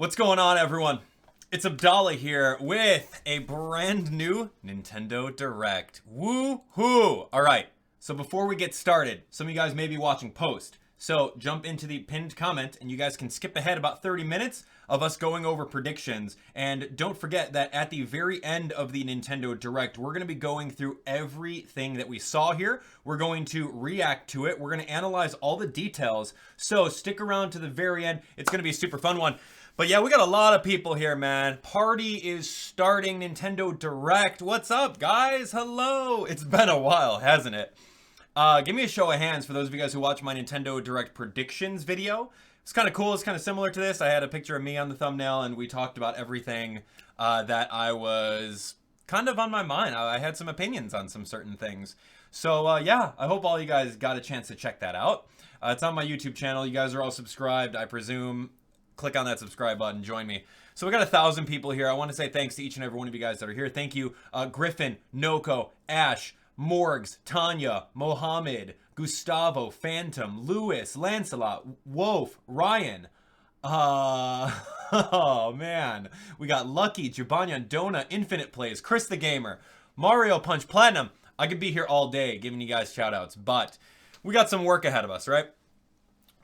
What's going on, everyone? It's Abdallah here with a brand new Nintendo Direct. Woo-hoo! Alright, so before we get started, some of you guys may be watching post. So jump into the pinned comment and you guys can skip ahead about 30 minutes of us going over predictions. And don't forget that at the very end of the Nintendo Direct, we're going to be going through everything that we saw here. We're going to react to it. We're going to analyze all the details. So stick around to the very end. It's going to be a super fun one. But yeah, we got a lot of people here, man. Party is starting. Nintendo Direct. What's up, guys? Hello. It's been a while, hasn't it? Give me a show of hands for those of you guys who watch my Nintendo Direct predictions video. It's kind of cool. It's kind of similar to this. I had a picture of me on the thumbnail, and we talked about everything that I was kind of on my mind. I had some opinions on some certain things. So, yeah, I hope all you guys got a chance to check that out. It's on my YouTube channel. You guys are all subscribed, I presume. Click on that subscribe button. Join me. So we got 1,000 people here. I want to say thanks to each and every one of you guys that are here. Thank you, Griffin, Noko, Ash, Morgs, Tanya, Mohammed, Gustavo, Phantom, Lewis, Lancelot, Wolf, Ryan. Oh man, we got Lucky, Jabanya, Dona, Infinite Plays, Chris the Gamer, Mario Punch Platinum. I could be here all day giving you guys shout outs, but we got some work ahead of us, right?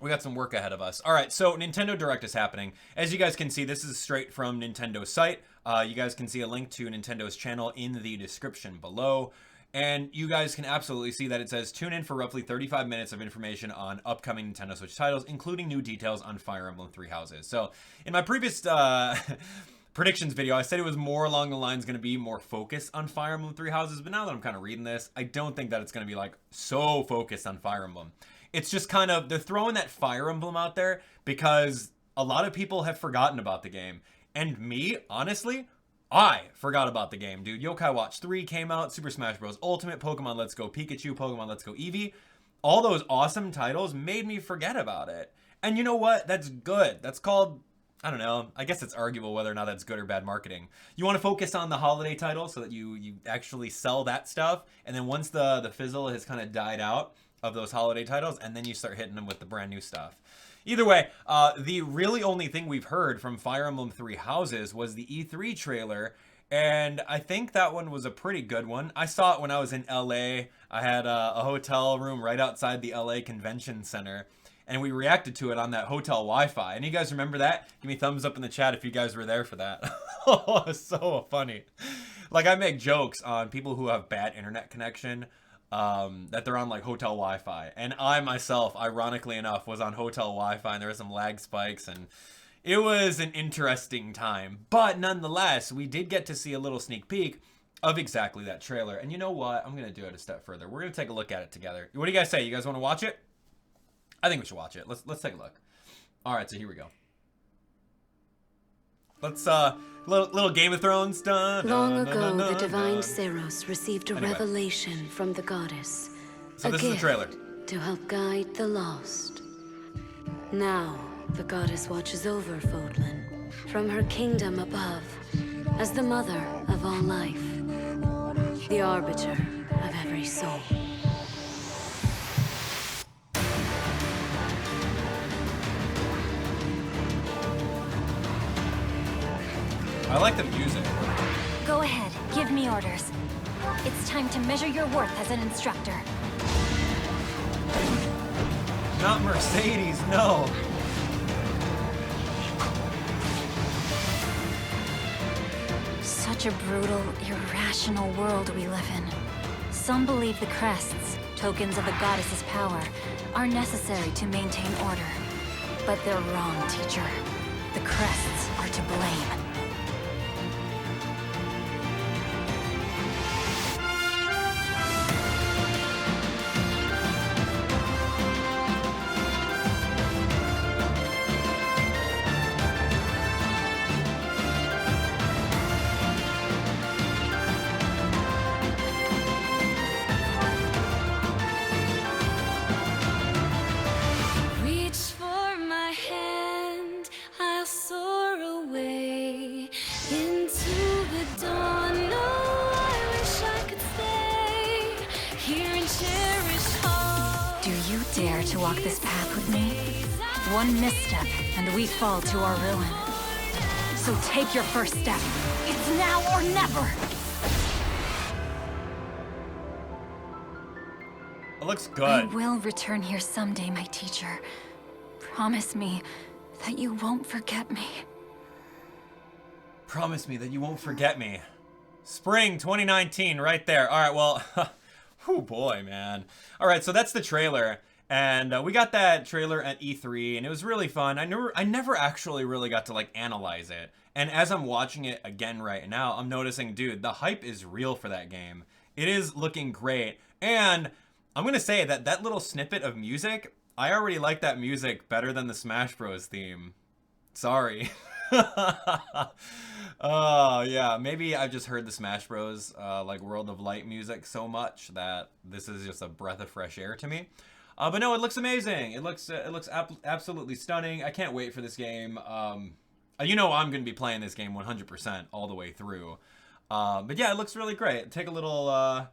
We got some work ahead of us. All right, so Nintendo Direct is happening. As you guys can see, this is straight from Nintendo's site. You guys can see a link to Nintendo's channel in the description below. And you guys can absolutely see that it says, tune in for roughly 35 minutes of information on upcoming Nintendo Switch titles, including new details on Fire Emblem Three Houses. So in my previous predictions video, I said it was more along the lines going to be more focused on Fire Emblem Three Houses. But now that I'm kind of reading this, I don't think that it's going to be like so focused on Fire Emblem. It's just kind of, they're throwing that Fire Emblem out there because a lot of people have forgotten about the game. And me, honestly, I forgot about the game, dude. Yokai Watch 3 came out, Super Smash Bros. Ultimate, Pokemon Let's Go Pikachu, Pokemon Let's Go Eevee. All those awesome titles made me forget about it. And you know what? That's good. That's called, I don't know, I guess it's arguable whether or not that's good or bad marketing. You want to focus on the holiday titles so that you actually sell that stuff. And then once the fizzle has kind of died out of those holiday titles, and then you start hitting them with the brand new stuff. Either way, the really only thing we've heard from Fire Emblem Three Houses was the E3 trailer, and I think that one was a pretty good one. I saw it when I was in LA. I had a hotel room right outside the LA Convention Center, and we reacted to it on that hotel Wi-Fi. And you guys remember that? Give me a thumbs up in the chat if you guys were there for that. Oh, it's so funny. Like, I make jokes on people who have bad internet connection, that they're on like hotel Wi-Fi, and I myself, ironically enough, was on hotel Wi-Fi, and there were some lag spikes, and it was an interesting time. But nonetheless, we did get to see a little sneak peek of exactly that trailer. And you know what? I'm gonna do it a step further. We're gonna take a look at it together. What do you guys say? You guys want to watch it? I think we should watch it. Let's take a look. All right, so here we go. Let's little Game of Thrones. Long ago, the divine Seros received a revelation from the goddess. So this is the trailer. To help guide the lost. Now, the goddess watches over Fodlan from her kingdom above as the mother of all life, the arbiter of every soul. I like the music. Go ahead, give me orders. It's time to measure your worth as an instructor. Not Mercedes, no. Such a brutal, irrational world we live in. Some believe the crests, tokens of the goddess's power, are necessary to maintain order. But they're wrong, teacher. The crests are to blame. Dare to walk this path with me? One misstep, and we fall to our ruin. So take your first step. It's now or never. It looks I good. will return here someday, my teacher. Promise me that you won't forget me. Promise me that you won't forget me. Spring 2019, right there. All right, well, oh boy, man. All right, so that's the trailer. And we got that trailer at E3, and it was really fun. I never actually really got to like analyze it. And as I'm watching it again right now, I'm noticing, dude, the hype is real for that game. It is looking great. And I'm gonna say that that little snippet of music, I already like that music better than the Smash Bros. Theme. Sorry. Oh, yeah, maybe I've just heard the Smash Bros. Like World of Light music so much that this is just a breath of fresh air to me. But no, it looks amazing. It looks absolutely stunning. I can't wait for this game. You know I'm going to be playing this game 100% all the way through. But yeah, it looks really great. Take a little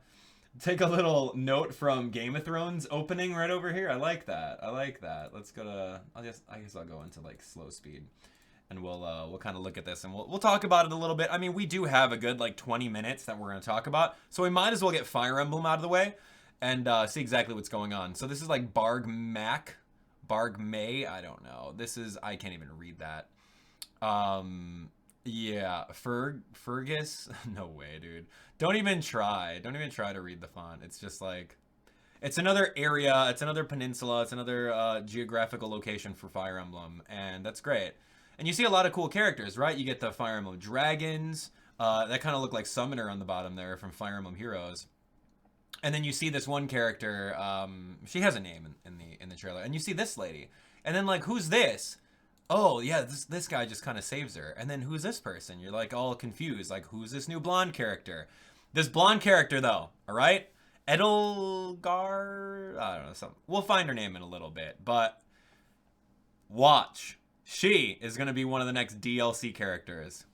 note from Game of Thrones opening right over here. I like that. I like that. Let's go to. I guess I'll go into like slow speed, and we'll kind of look at this and we'll talk about it a little bit. I mean, we do have a good like 20 minutes that we're going to talk about, so we might as well get Fire Emblem out of the way and see exactly what's going on. So this is like Barg May. I don't know. This is I can't even read that. Yeah, Fergus. No way, dude. Don't even try. Don't even try to read the font. It's just like, it's another area. It's another peninsula. It's another geographical location for Fire Emblem, and that's great. And you see a lot of cool characters, right? You get the Fire Emblem dragons. That kind of look like Summoner on the bottom there from Fire Emblem Heroes. And then you see this one character. She has a name in the trailer. And you see this lady. And then like, who's this? Oh yeah, this guy just kind of saves her. And then who's this person? You're like all confused. Like, who's this new blonde character? This blonde character though, all right? Edelgard. I don't know something. We'll find her name in a little bit. But watch. She is going to be one of the next DLC characters.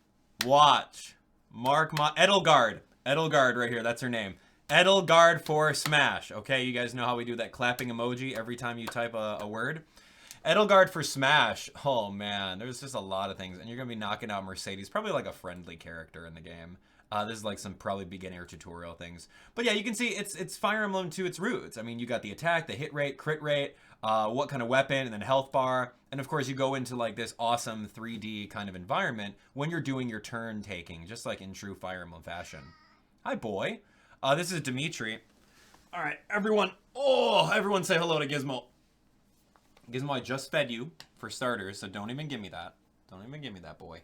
Watch. Mark my... Edelgard. Edelgard right here. That's her name. Edelgard for Smash. Okay, you guys know how we do that clapping emoji every time you type a word? Edelgard for Smash. Oh, man. There's just a lot of things. And you're going to be knocking out Mercedes. Probably like a friendly character in the game. This is like some probably beginner tutorial things. But yeah, you can see it's Fire Emblem to its roots. I mean, you got the attack, the hit rate, crit rate, what kind of weapon, and then health bar. And of course, you go into like this awesome 3D kind of environment when you're doing your turn taking, just like in true Fire Emblem fashion. Hi, boy. This is Dimitri. All right, everyone. Oh, everyone say hello to Gizmo. Gizmo, I just fed you for starters, so don't even give me that. Don't even give me that, boy.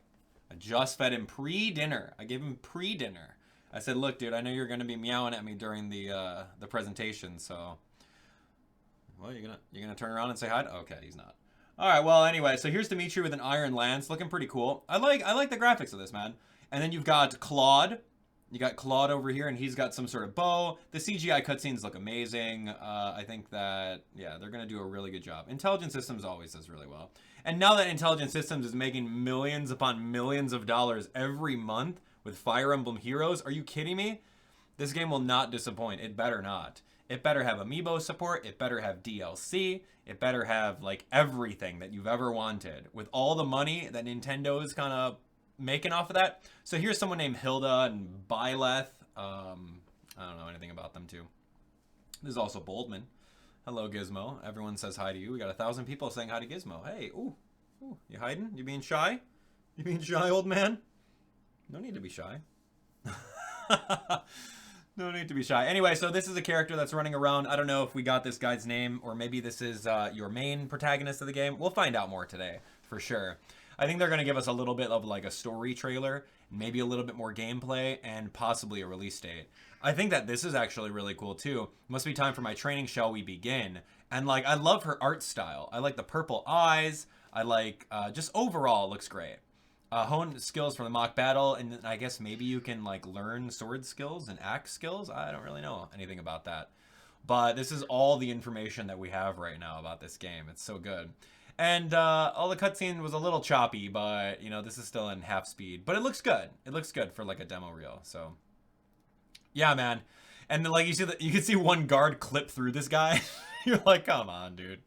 I just fed him pre-dinner. I gave him pre-dinner. I said, look, dude, I know you're going to be meowing at me during the presentation, so... Well, you're gonna turn around and say hi? Okay, he's not. All right, well, anyway, so here's Dimitri with an iron lance, looking pretty cool. I like the graphics of this, man. And then you've got Claude. You got Claude over here, and he's got some sort of bow. The CGI cutscenes look amazing. I think that, yeah, they're going to do a really good job. Intelligent Systems always does really well. And now that Intelligent Systems is making millions upon millions of dollars every month with Fire Emblem Heroes, are you kidding me? This game will not disappoint. It better not. It better have amiibo support. It better have DLC. It better have, like, everything that you've ever wanted. With all the money that Nintendo is kind of making off of that. So here's someone named Hilda and Byleth. I don't know anything about them too. There's also Boldman. Hello, Gizmo. Everyone says hi to you. We got 1,000 people saying hi to Gizmo. Hey, ooh, you hiding? You being shy? You being shy, old man? No need to be shy. No need to be shy. Anyway, so this is a character that's running around. I don't know if we got this guy's name, or maybe this is your main protagonist of the game. We'll find out more today, for sure. I think they're going to give us a little bit of like a story trailer, maybe a little bit more gameplay, and possibly a release date. I think that this is actually really cool too. Must be time for my training, shall we begin? And like, I love her art style. I like the purple eyes. I like, just overall, it looks great. Hone skills from the mock battle, and I guess maybe you can like learn sword skills and axe skills. I don't really know anything about that. But this is all the information that we have right now about this game. It's so good. And all the cutscene was a little choppy, but you know, this is still in half speed. But it looks good. It looks good for like a demo reel. So yeah, man. And then, like you can see one guard clip through this guy. You're like, come on, dude.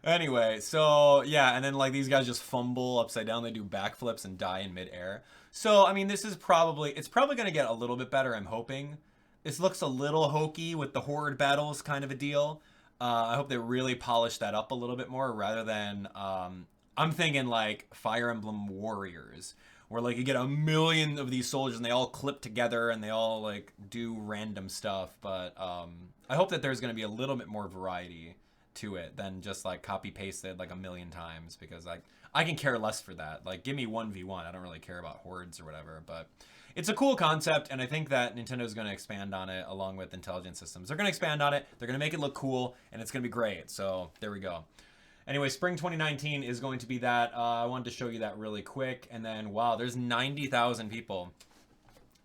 Anyway, so yeah, and then like these guys just fumble upside down. They do backflips and die in midair. So I mean, it's probably gonna get a little bit better. I'm hoping. This looks a little hokey with the horde battles kind of a deal. I hope they really polish that up a little bit more rather than I'm thinking like Fire Emblem Warriors, where like you get a million of these soldiers and they all clip together and they all like do random stuff. But I hope that there's going to be a little bit more variety to it than just like copy pasted like a million times, because like I can care less for that. Like give me 1v1. I don't really care about hordes or whatever, but it's a cool concept, and I think that Nintendo's going to expand on it along with Intelligent Systems. They're going to expand on it, they're going to make it look cool, and it's going to be great. So there we go. Anyway, spring 2019 is going to be that. I wanted to show you that really quick, and then wow, there's 90,000 people.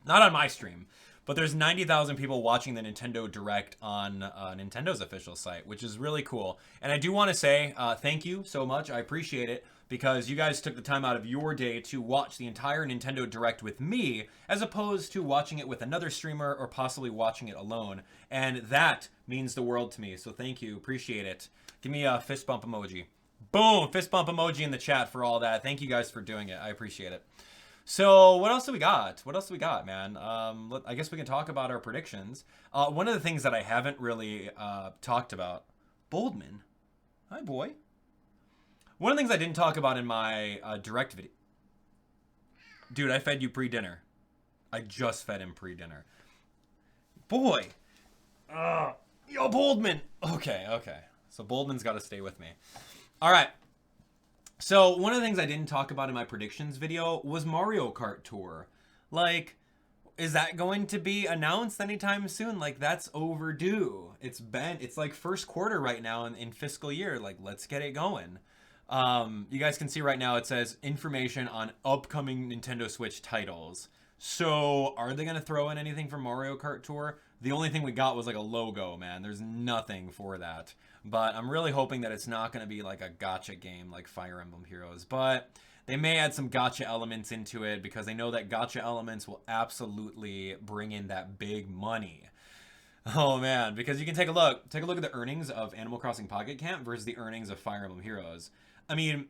Not on my stream, but there's 90,000 people watching the Nintendo Direct on Nintendo's official site, which is really cool. And I do want to say thank you so much. I appreciate it, because you guys took the time out of your day to watch the entire Nintendo Direct with me, as opposed to watching it with another streamer or possibly watching it alone. And that means the world to me. So thank you. Appreciate it. Give me a fist bump emoji. Boom! Fist bump emoji in the chat for all that. Thank you guys for doing it. I appreciate it. So what else do we got? What else do we got, man? I guess we can talk about our predictions. One of the things that I haven't really talked about, Boldman. Hi, boy. One of the things I didn't talk about in my direct video. Dude, I fed you pre-dinner. I just fed him pre-dinner. Boy. Yo, Boldman. Okay. So Boldman's got to stay with me. All right. So one of the things I didn't talk about in my predictions video was Mario Kart Tour. Like, is that going to be announced anytime soon? Like, that's overdue. It's like first quarter right now in fiscal year. Like, let's get it going. You guys can see right now it says information on upcoming Nintendo Switch titles. So are they going to throw in anything for Mario Kart Tour? The only thing we got was like a logo, man. There's nothing for that. But I'm really hoping that it's not going to be like a gacha game like Fire Emblem Heroes. But they may add some gacha elements into it, because they know that gacha elements will absolutely bring in that big money. Oh man, because you can take a look at the earnings of Animal Crossing Pocket Camp versus the earnings of Fire Emblem Heroes. I mean,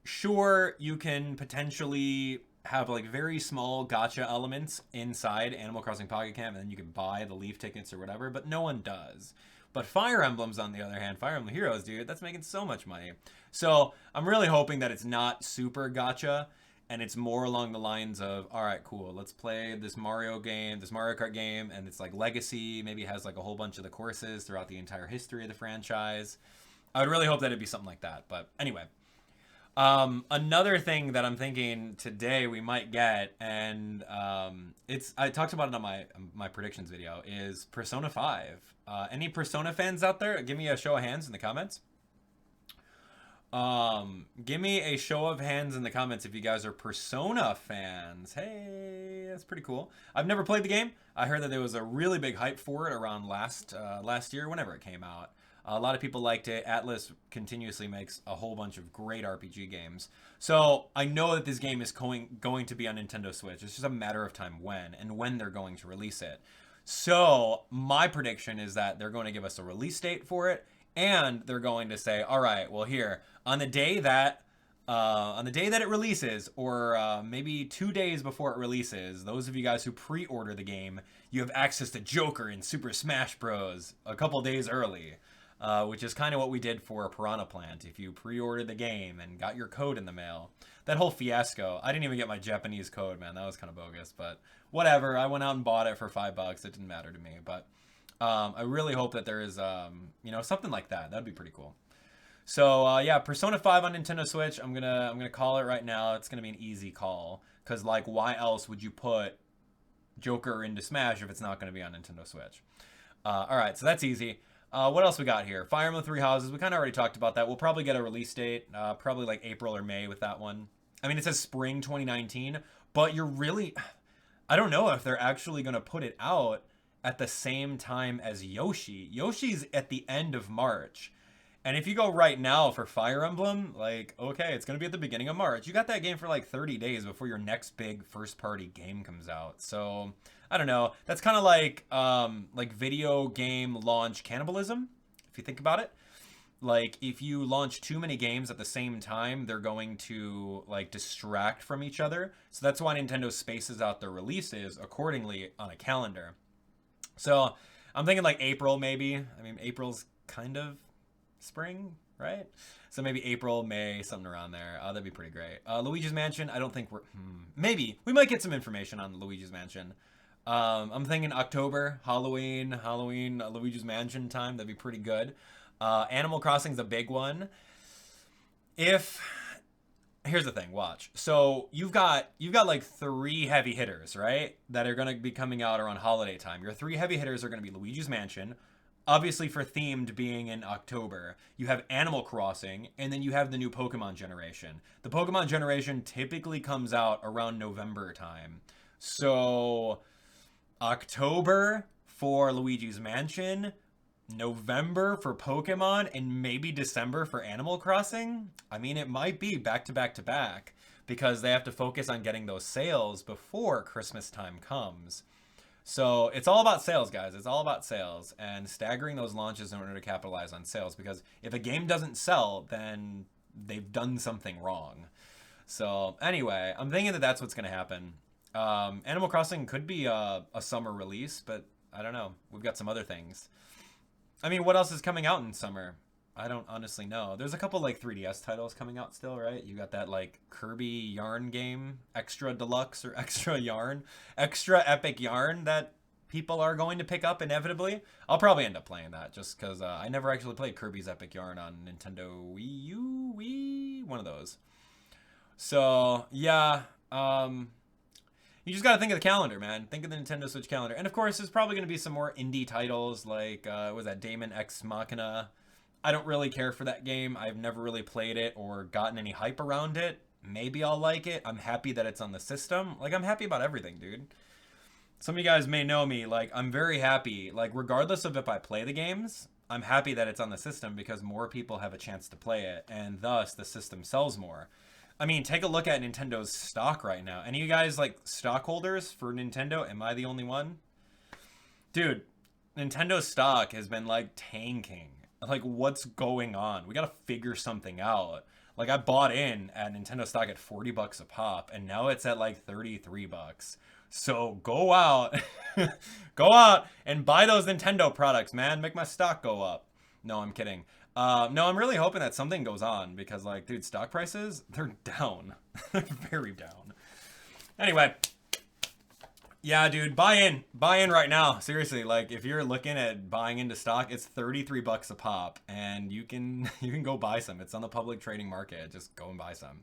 sure, you can potentially have like very small gacha elements inside Animal Crossing Pocket Camp, and then you can buy the leaf tickets or whatever, but no one does. But Fire Emblems, on the other hand, Fire Emblem Heroes, dude, that's making so much money. So I'm really hoping that it's not super gacha, and it's more along the lines of, all right, cool, let's play this Mario Kart game, and it's like legacy, maybe has like a whole bunch of the courses throughout the entire history of the franchise. I would really hope that it'd be something like that. But anyway, another thing that I'm thinking today we might get, and I talked about it on my predictions video, is Persona 5. Any Persona fans out there? Give me a show of hands in the comments. Give me a show of hands in the comments if you guys are Persona fans. Hey, that's pretty cool. I've never played the game. I heard that there was a really big hype for it around last year, whenever it came out. A lot of people liked it. Atlus continuously makes a whole bunch of great RPG games. So I know that this game is going to be on Nintendo Switch. It's just a matter of time when they're going to release it. So my prediction is that they're going to give us a release date for it, and they're going to say, all right, well, here, on the day that it releases, or maybe 2 days before it releases, those of you guys who pre-order the game, you have access to Joker in Super Smash Bros. A couple days early. Which is kind of what we did for Piranha Plant. If you pre-ordered the game and got your code in the mail, that whole fiasco. I didn't even get my Japanese code, man. That was kind of bogus, but whatever. I went out and bought it for $5. It didn't matter to me, but I really hope that there is, something like that. That'd be pretty cool. So yeah, Persona 5 on Nintendo Switch. I'm gonna call it right now. It's gonna be an easy call, because like, why else would you put Joker into Smash if it's not gonna be on Nintendo Switch? All right, so that's easy. What else we got here? Fire Emblem Three Houses. We kind of already talked about that. We'll probably get a release date, probably like April or May with that one. I mean, it says spring 2019, but I don't know if they're actually going to put it out at the same time as Yoshi. Yoshi's at the end of March. And if you go right now for Fire Emblem, like, okay, it's going to be at the beginning of March. You got that game for like 30 days before your next big first-party game comes out. So, I don't know. That's kind of like video game launch cannibalism, if you think about it. like if you launch too many games at the same time, they're going to like distract from each other. So that's why Nintendo spaces out their releases accordingly on a calendar. So I'm thinking like April, maybe. I mean, April's kind of spring, right? So maybe April, May, something around there. That'd be pretty great. Luigi's Mansion, I don't think we're... maybe. We might get some information on Luigi's Mansion. I'm thinking October, Halloween, Luigi's Mansion time. That'd be pretty good. Animal Crossing's a big one. Here's the thing, watch. So you've got like 3 heavy hitters, right? That are going to be coming out around holiday time. Your 3 heavy hitters are going to be Luigi's Mansion, obviously for themed being in October. You have Animal Crossing, and then you have the new Pokemon generation. The Pokemon generation typically comes out around November time. So October for Luigi's Mansion, November for Pokemon, and maybe December for Animal Crossing. I mean, it might be back to back to back because they have to focus on getting those sales before Christmas time comes. So it's all about sales, guys. It's all about sales and staggering those launches in order to capitalize on sales, because if a game doesn't sell, then they've done something wrong. So anyway, I'm thinking that that's what's going to happen. Animal Crossing could be a summer release, but I don't know. We've got some other things. I mean, what else is coming out in summer? I don't honestly know. There's a couple like 3DS titles coming out still, right? You got that like Kirby Yarn game, Extra Deluxe or Extra Yarn, Extra Epic Yarn that people are going to pick up inevitably. I'll probably end up playing that just because I never actually played Kirby's Epic Yarn on Nintendo Wii U, one of those. So yeah, you just got to think of the calendar, man. Think of the Nintendo Switch calendar. And of course, there's probably going to be some more indie titles like, was that Daemon X Machina? I don't really care for that game. I've never really played it or gotten any hype around it. Maybe I'll like it. I'm happy that it's on the system. Like, I'm happy about everything, dude. Some of you guys may know me. Like, I'm very happy. Like, regardless of if I play the games, I'm happy that it's on the system because more people have a chance to play it. And thus, the system sells more. I mean, take a look at Nintendo's stock right now. Any of you guys, like, stockholders for Nintendo? Am I the only one? Dude, Nintendo's stock has been, like, tanking. Like, what's going on? We gotta figure something out. Like, I bought in at Nintendo stock at 40 bucks a pop, and now it's at, like, 33 bucks. So, go out. Go out and buy those Nintendo products, man. Make my stock go up. No, I'm kidding. No, I'm really hoping that something goes on because, like, dude, stock prices, they're down. They're very down. Anyway, yeah, dude, buy in right now. Seriously, like, if you're looking at buying into stock, it's 33 bucks a pop, and you can go buy some. It's on the public trading market. Just go and buy some.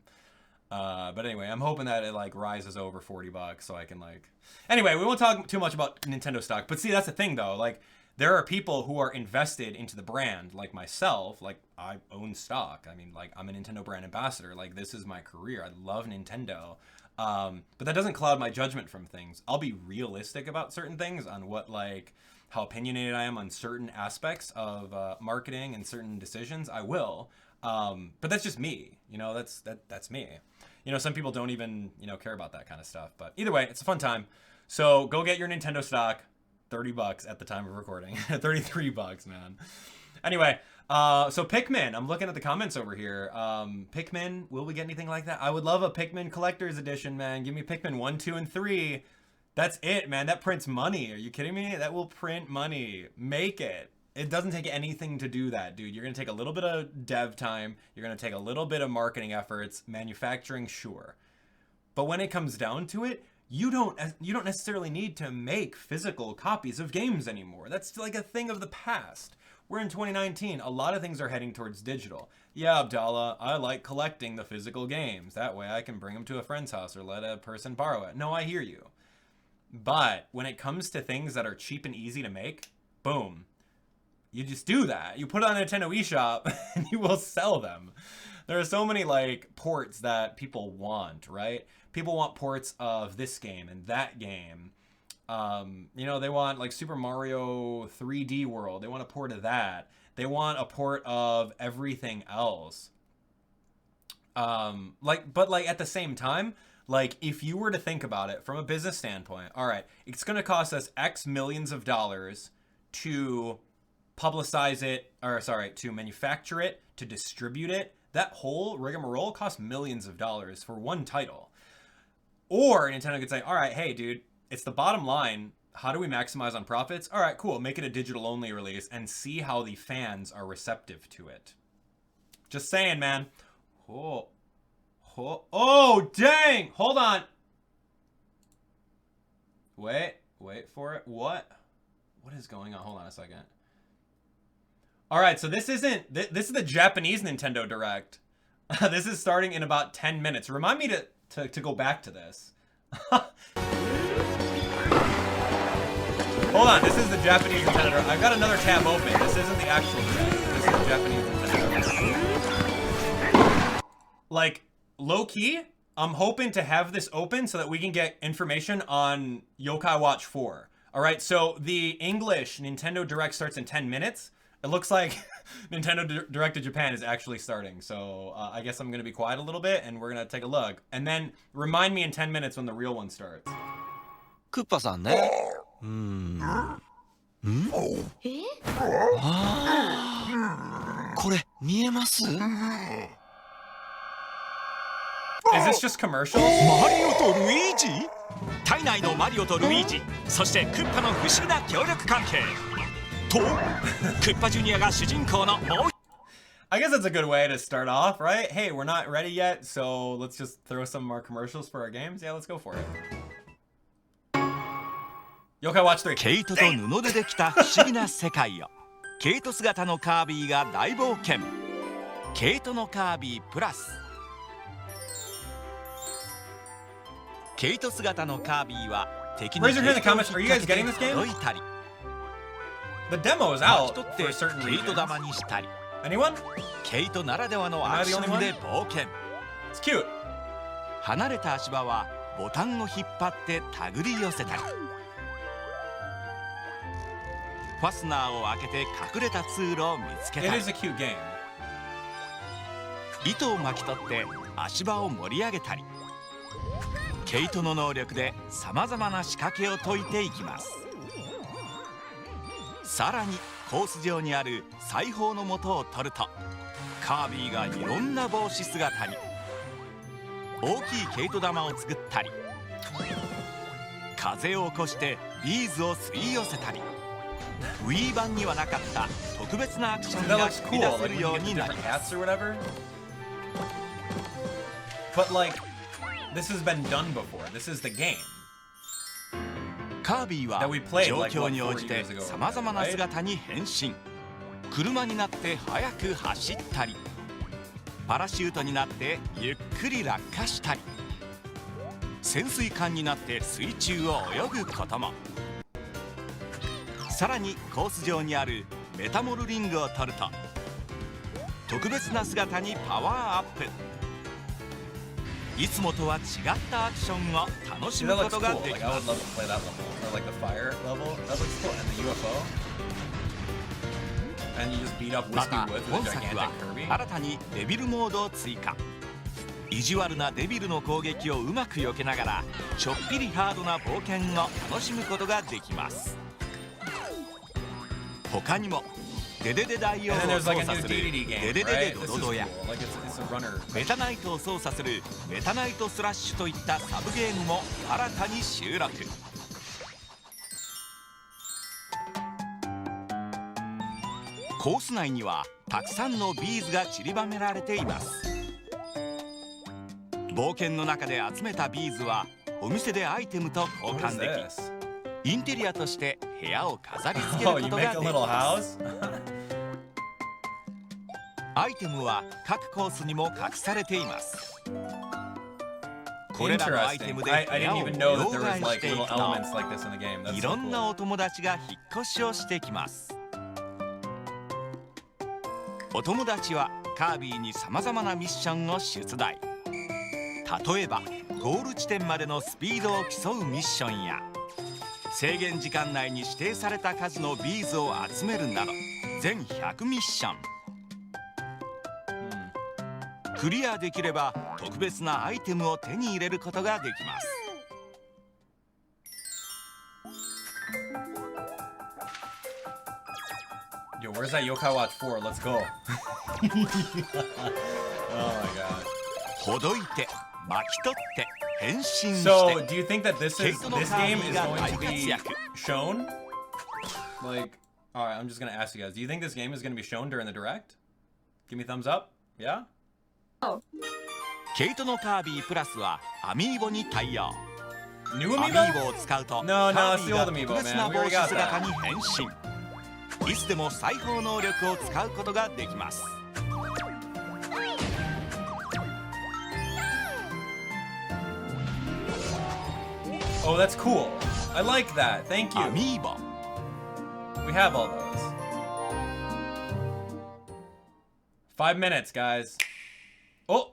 But anyway, I'm hoping that it, like, rises over 40 bucks so I can, like... Anyway, we won't talk too much about Nintendo stock, but see, that's the thing, though. Like, there are people who are invested into the brand, like myself. Like, I own stock. I mean, like, I'm a Nintendo brand ambassador. Like, this is my career. I love Nintendo. But that doesn't cloud my judgment from things. I'll be realistic about certain things on what, like, how opinionated I am on certain aspects of marketing and certain decisions. I will. But that's just me. You know, that's me. You know, some people don't even, you know, care about that kind of stuff. But either way, it's a fun time. So go get your Nintendo stock. 30 bucks at the time of recording. 33 bucks, man. Anyway, so Pikmin. I'm looking at the comments over here. Pikmin, will we get anything like that? I would love a Pikmin collector's edition, man. Give me Pikmin 1, 2, and 3. That's it, man. That prints money. Are you kidding me? That will print money. Make it. It doesn't take anything to do that, dude. You're going to take a little bit of dev time. You're going to take a little bit of marketing efforts. Manufacturing, sure. But when it comes down to it, you don't necessarily need to make physical copies of games anymore. That's like a thing of the past. We're in 2019. A lot of things are heading towards digital. Yeah, Abdallah, I like collecting the physical games. That way I can bring them to a friend's house or let a person borrow it. No, I hear you. But when it comes to things that are cheap and easy to make, boom. You just do that. You put it on a Nintendo eShop and you will sell them. There are so many, like, ports that people want, right? People want ports of this game and that game. You know, they want, like, Super Mario 3D World. They want a port of that. They want a port of everything else. But at the same time, like, if you were to think about it from a business standpoint, all right, it's going to cost us X millions of dollars to publicize it, or sorry, to manufacture it, to distribute it. That whole rigmarole costs millions of dollars for one title. Or Nintendo could say, all right, hey, dude, it's the bottom line. How do we maximize on profits? All right, cool. Make it a digital-only release and see how the fans are receptive to it. Just saying, man. Oh, dang! Hold on. Wait for it. What is going on? Hold on a second. All right, so this is the Japanese Nintendo Direct. This is starting in about 10 minutes. Remind me to go back to this. Hold on, this is the Japanese Nintendo Direct. I've got another tab open. This isn't the actual Direct. This is the Japanese Nintendo Direct. Like, low-key, I'm hoping to have this open so that we can get information on Yokai Watch 4. All right, so the English Nintendo Direct starts in 10 minutes. It looks like Nintendo Direct to Japan is actually starting. So I guess I'm going to be quiet a little bit and we're going to take a look. And then remind me in 10 minutes when the real one starts. クッパさんね。これ見えます？ Is this just commercials? マリオとルイージ？体内のマリオとルイージ、そしてクッパの不思議な協力関係とクッパジュニアが主人公のもう I guess that's a good way to start off, right? Hey, we're not ready yet, so let's just throw some more commercials for our games. Yeah, let's go for it. Yokai Watch 3. 毛糸と布でできた不思議な世界を毛糸姿のカービィが大冒険。毛糸のカービィプラス。毛糸姿のカービィは敵に Raise your hand in the comments. Are you guys getting this game? 届いたり The demo is 巻 out き取っ for て certain 毛糸 reasons. 玉にしたり Anyone? 毛糸ならではのアクションで冒険。 It's cute. 離れた足場はボタンを引っ張って手繰り寄せたりファスナーを開けて隠れた通路を見つけ It たり is a cute game. 糸を巻き取って足場を盛り上げたり毛糸の能力でさまざまな仕掛けを解いていきます。さらにコース上にある裁縫の元を取るとカービィがいろんな帽子姿に大きい毛糸玉を作ったり風を起こしてビーズを吸い寄せたり Wii 版にはなかった特別なアクション That が looks 繰り cool. 出せ Like る you よう can get に the なり different ます。 hats or whatever. But like, this has been done before. This is the game. カービィは That we played 状 like, 況 what, に応じ 40て years ago, さまざまな right? 姿に変身。車になって速く走ったりパラシュートになってゆっくり落下したり潜水艦になって水中を泳ぐことも。さらにコース上にあるメタモルリングを取ると特別な姿にパワーアップ。いつもとは違ったアクションを楽し See, む that こ looks とが cool. で Like, き I ま would す。 love to play that level. Or like the fire level. That looks cool. And the UFO. And you just beat up ま Whiskey た Woods 本 with a 作 gigantic は Kirby. 新たにデビルモードを追加。意地悪なデビルの攻撃をうまく避けながらちょっぴりハードな冒険を楽しむことができます。他にもデデデ大王 And then を there's 操 like a 作 new する DDD デ game, デデデ right? ド This ド is ド cool. や Like, it's a runner. メタナイトを操作するメタナイトスラッシュといったサブゲームも新たに収録。コース内にはたくさんのビーズが散りばめられています。冒険の中で集めたビーズはお店でアイテムと交 What is 換で this? きインテリアとして部屋を飾り付ける Oh, こ you と make が a でき little ます。 house? アイテムは各コースにも隠されています。これらのアイテム Interesting. で I 部屋 didn't を even know that 両 there was 替し like てい little くと elements like this in the game. That's い so ろんな cool. お友達が引っ越しをしてきます。お友達はカービィにさまざまなミッションを出題。例えばゴール地点までのスピードを競うミッションや制限時間内に指定された数のビーズを集めるなど全100ミッション。クリアできれば特別なアイテムを手に入れることができます。Yo, where's that Yokai Watch 4? Let's go. Oh my god. ほどいて巻き取って変身して So, do you think that this ケイトの game カービィ is が going 大 to 活 be 躍 shown? Like, alright, I'm just gonna ask you guys. Do you think this game is gonna be shown during the direct? Give me a thumbs up. Yeah? ケイトのカービィプラスはアミーボに対応 New アミ amiibo? ーボを使うと No, カ no, ー it's ビ the ィが old amiibo, 特別 man. な We 帽 already 子 got 姿 that. に変身いつでも裁縫能力を使うことができます Oh, that's cool. I like that. Thank ア you. ミーボ We have all those. 5 minutes, guys. Oh!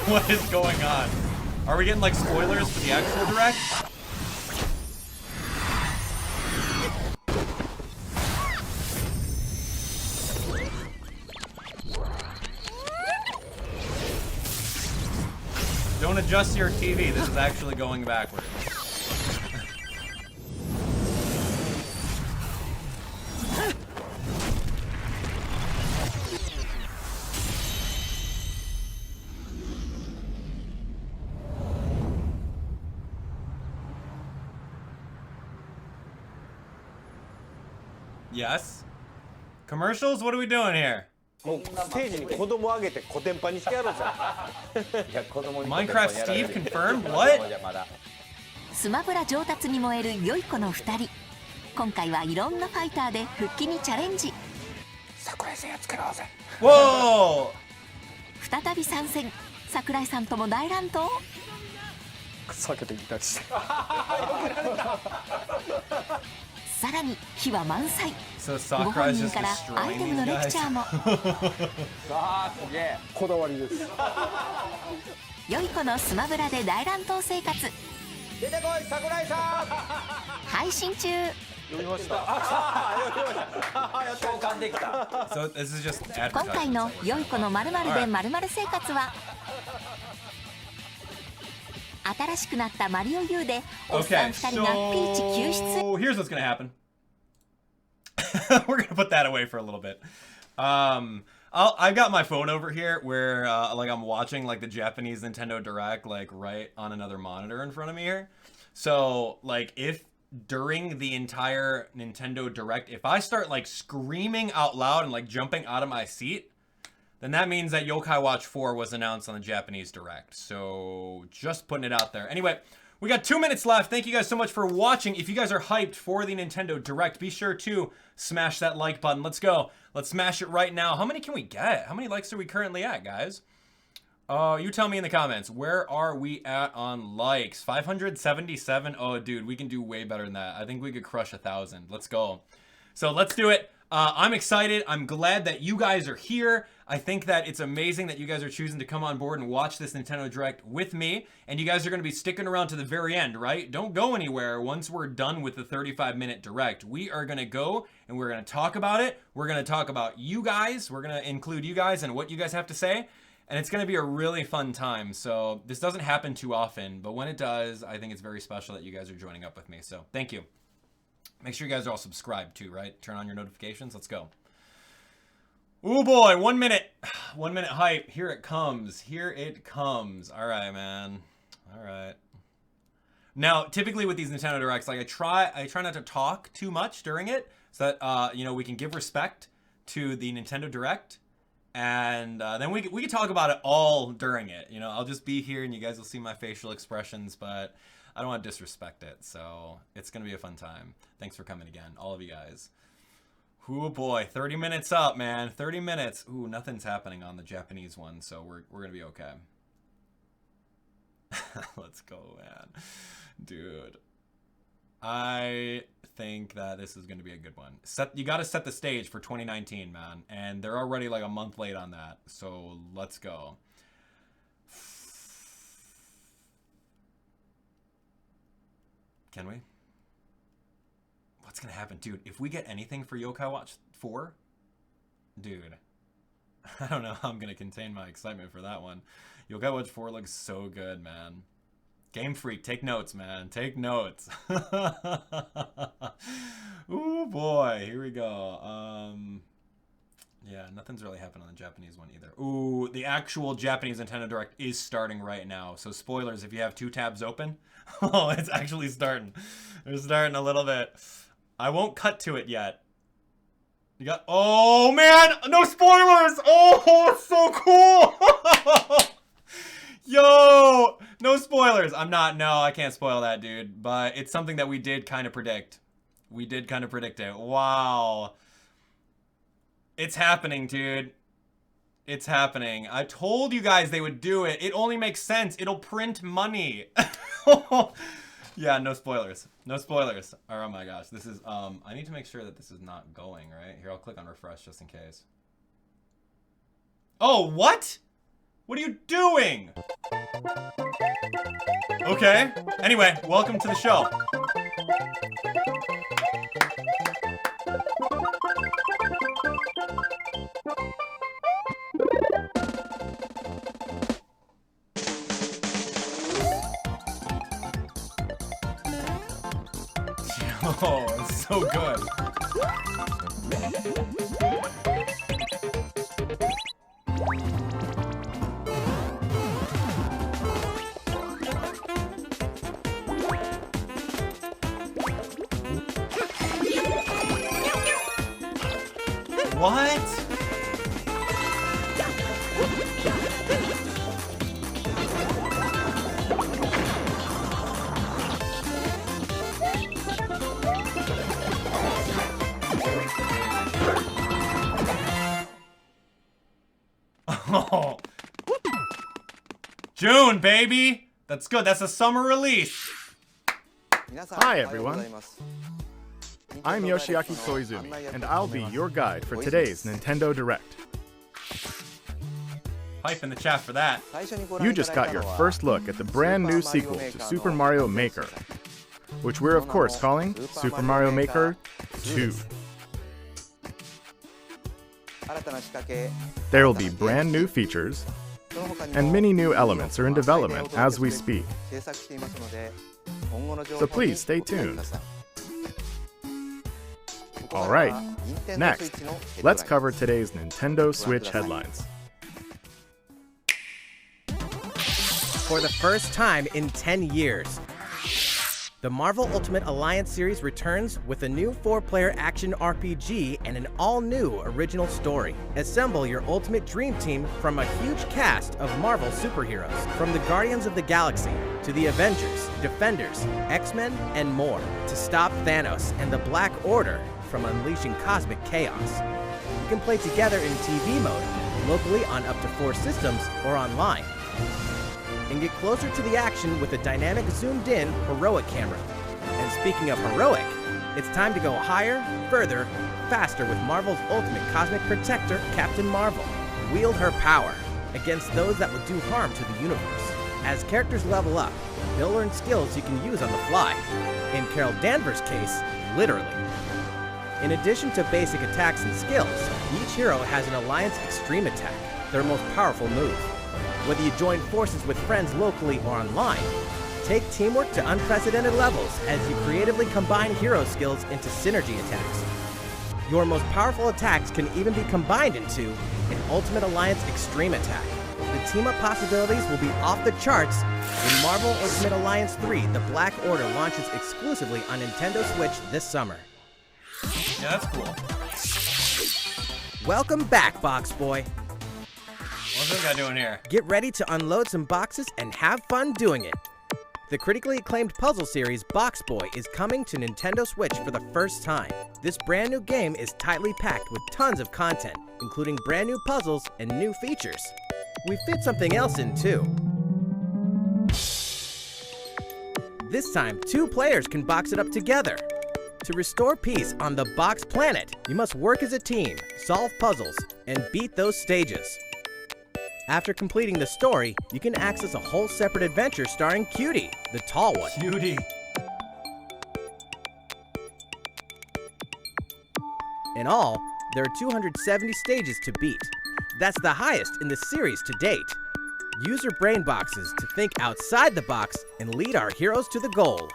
What is going on? Are we getting like spoilers for the actual direct? Don't adjust your TV. This is actually going backwards. Yes? Commercials? What are we doing here? もうステージに子供上げてコテンパンにしてやろうじゃん。いや子供に Minecraft Steve confirmed? What? まだスマブラ上達に燃える良い子の2人今回はいろんなファイターで復帰にチャレンジ桜井さんやっつけろぜ。 Whoa! 再び参戦桜井さんとも大乱闘避けていったりして。さらに火は満載 So ご本 Sakurai's 人 just からアイ destroying テムの these レク guys. チャーもすげえ。こだわりです。良い子のスマブラで大乱闘生活出てこい桜井さん。配信中読みました。共感できた。 So this is just 今回 advertising. の良い子の〇〇で〇〇生活は新しくなったマリオ U でおっさ Okay, ん2人がピーチ救出 so here's what's gonna happen. We're gonna put that away for a little bit. I've got my phone over here where like I'm watching like the Japanese Nintendo Direct like right on another monitor in front of me here. So like if during the entire Nintendo Direct, if I start like screaming out loud and like jumping out of my seat, then that means that Yokai Watch 4 was announced on the Japanese Direct. So just putting it out there. Anyway, we got 2 minutes left. Thank you guys so much for watching. If you guys are hyped for the Nintendo Direct, be sure to smash that like button. Let's go. Let's smash it right now. How many can we get? How many likes are we currently at, guys? You tell me in the comments. Where are we at on likes? 577? Oh, dude, we can do way better than that. I think we could crush 1,000. Let's go. So let's do it. I'm excited. I'm glad that you guys are here. I think that it's amazing that you guys are choosing to come on board and watch this Nintendo Direct with me. And you guys are going to be sticking around to the very end, right? Don't go anywhere once we're done with the 35-minute Direct. We are going to go and we're going to talk about it. We're going to talk about you guys. We're going to include you guys and what you guys have to say. And it's going to be a really fun time. So this doesn't happen too often, but when it does, I think it's very special that you guys are joining up with me. So thank you. Make sure you guys are all subscribed too, right? Turn on your notifications. Let's go. Oh boy, 1 minute. 1 minute hype. Here it comes. Here it comes. All right, man. All right. Now, typically with these Nintendo Directs, like I try not to talk too much during it, so that you know, we can give respect to the Nintendo Direct, and then we can talk about it all during it. You know, I'll just be here, and you guys will see my facial expressions, but I don't want to disrespect it, so it's gonna be a fun time. Thanks for coming again, all of you guys. Ooh boy, 30 minutes up, man. 30 minutes. Ooh, nothing's happening on the Japanese one, so we're gonna be okay. Let's go, man. Dude. I think that this is gonna be a good one. You gotta set the stage for 2019, man. And they're already like a month late on that. So let's go. Can we? What's gonna happen? Dude, if we get anything for Yokai Watch 4, dude, I don't know how I'm gonna contain my excitement for that one. Yokai Watch 4 looks so good, man. Game Freak, take notes, man. Take notes. Ooh, boy. Here we go. Yeah, nothing's really happened on the Japanese one either. Ooh, the actual Japanese Nintendo Direct is starting right now. So spoilers, if you have 2 tabs open. Oh, it's actually starting. They're starting a little bit. I won't cut to it yet. You got... Oh, man! No spoilers! Oh, it's so cool! Yo! No spoilers. No, I can't spoil that, dude. But it's something that we did kind of predict. We did kind of predict it. Wow. It's happening, dude. It's happening. I told you guys they would do it. It only makes sense. It'll print money. Yeah, no spoilers. No spoilers. Oh my gosh. This is, I need to make sure that this is not going, right? Here, I'll click on refresh just in case. Oh, what? What are you doing? Okay. Anyway, welcome to the show. Oh, it's so good. What? Oh. June, baby! That's good. That's a summer release. Hi, everyone. I'm Yoshiaki Koizumi, and I'll be your guide for today's Nintendo Direct. Hype in the chat for that. You just got your first look at the brand new sequel to Super Mario Maker, which we're of course calling Super Mario Maker 2. There will be brand new features, and many new elements are in development as we speak. So please stay tuned. Alright, next, let's cover today's Nintendo Switch headlines. For the first time in 10 years, the Marvel Ultimate Alliance series returns with a new 4-player action RPG and an all-new original story. Assemble your ultimate dream team from a huge cast of Marvel superheroes, from the Guardians of the Galaxy to the Avengers, Defenders, X-Men, and more, to stop Thanos and the Black Order from unleashing cosmic chaos. You can play together in TV mode, locally on up to 4 systems, or online. And get closer to the action with a dynamic zoomed-in heroic camera. And speaking of heroic, it's time to go higher, further, faster with Marvel's ultimate cosmic protector, Captain Marvel. Wield her power against those that will do harm to the universe. As characters level up, they'll learn skills you can use on the fly. In Carol Danvers' case, literally. In addition to basic attacks and skills, each hero has an Alliance Extreme Attack, their most powerful move. Whether you join forces with friends locally or online, take teamwork to unprecedented levels as you creatively combine hero skills into synergy attacks. Your most powerful attacks can even be combined into an Ultimate Alliance Extreme Attack. The team-up possibilities will be off the charts when Marvel Ultimate Alliance 3: The Black Order launches exclusively on Nintendo Switch this summer. Yeah, that's cool. Welcome back, Box Boy. What's this guy doing here? Get ready to unload some boxes and have fun doing it. The critically acclaimed puzzle series Box Boy is coming to Nintendo Switch for the first time. This brand new game is tightly packed with tons of content, including brand new puzzles and new features. We fit something else in too. This time, 2 players can box it up together. To restore peace on the Box Planet, you must work as a team, solve puzzles, and beat those stages. After completing the story, you can access a whole separate adventure starring Cutie, the tall one. Cutie. In all, there are 270 stages to beat. That's the highest in the series to date. Use your brain boxes to think outside the box and lead our heroes to the goal.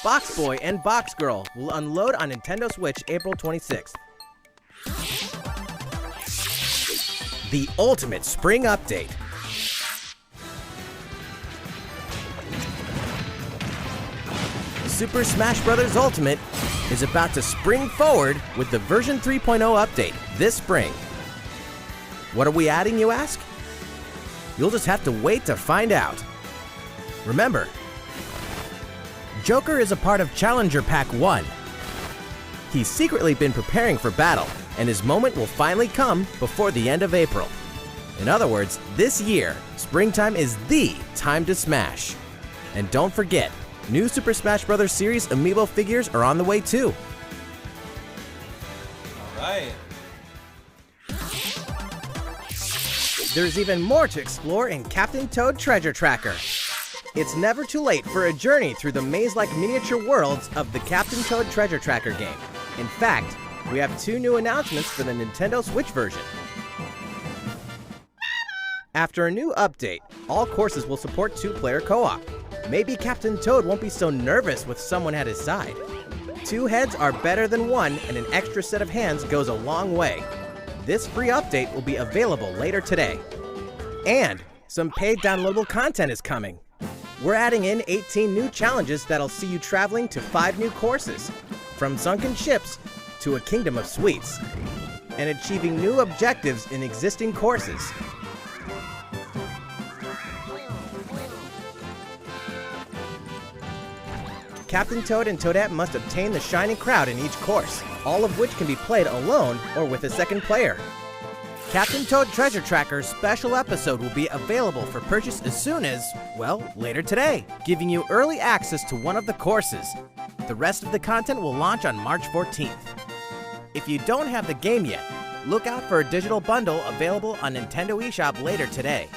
Box Boy and Box Girl will unload on Nintendo Switch April 26th. The Ultimate Spring Update. Super Smash Bros. Ultimate is about to spring forward with the version 3.0 update this spring. What are we adding, you ask? You'll just have to wait to find out. Remember, Joker is a part of Challenger Pack 1. He's secretly been preparing for battle, and his moment will finally come before the end of April. In other words, this year, springtime is the time to smash. And don't forget, new Super Smash Bros. Series amiibo figures are on the way too. All right. There's even more to explore in Captain Toad Treasure Tracker. It's never too late for a journey through the maze-like miniature worlds of the Captain Toad Treasure Tracker game. In fact, we have 2 new announcements for the Nintendo Switch version. After a new update, all courses will support 2-player co-op. Maybe Captain Toad won't be so nervous with someone at his side. 2 heads are better than 1, and an extra set of hands goes a long way. This free update will be available later today. And some paid downloadable content is coming. We're adding in 18 new challenges that'll see you traveling to 5 new courses, from sunken ships to a kingdom of sweets, and achieving new objectives in existing courses. Captain Toad and Toadette must obtain the Shining Crowd in each course, all of which can be played alone or with a second player. Captain Toad Treasure Tracker's special episode will be available for purchase as soon as, well, later today, giving you early access to one of the courses. The rest of the content will launch on March 14th. If you don't have the game yet, look out for a digital bundle available on Nintendo eShop later today.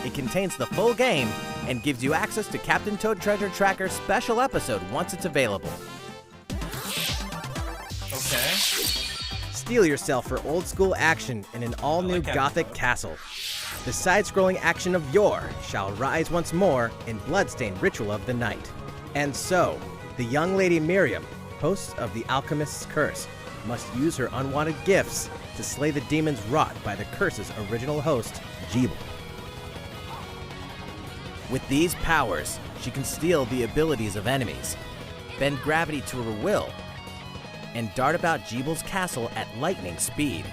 It contains the full game and gives you access to Captain Toad Treasure Tracker's special episode once it's available. Okay. Steel yourself for old-school action in an all-new Gothic castle. The side-scrolling action of yore shall rise once more in Bloodstained Ritual of the Night. And so, the young lady Miriam, host of the Alchemist's Curse, must use her unwanted gifts to slay the demons wrought by the curse's original host, Jeeble. With these powers, she can steal the abilities of enemies, bend gravity to her will, and dart about Jeeble's castle at lightning speed.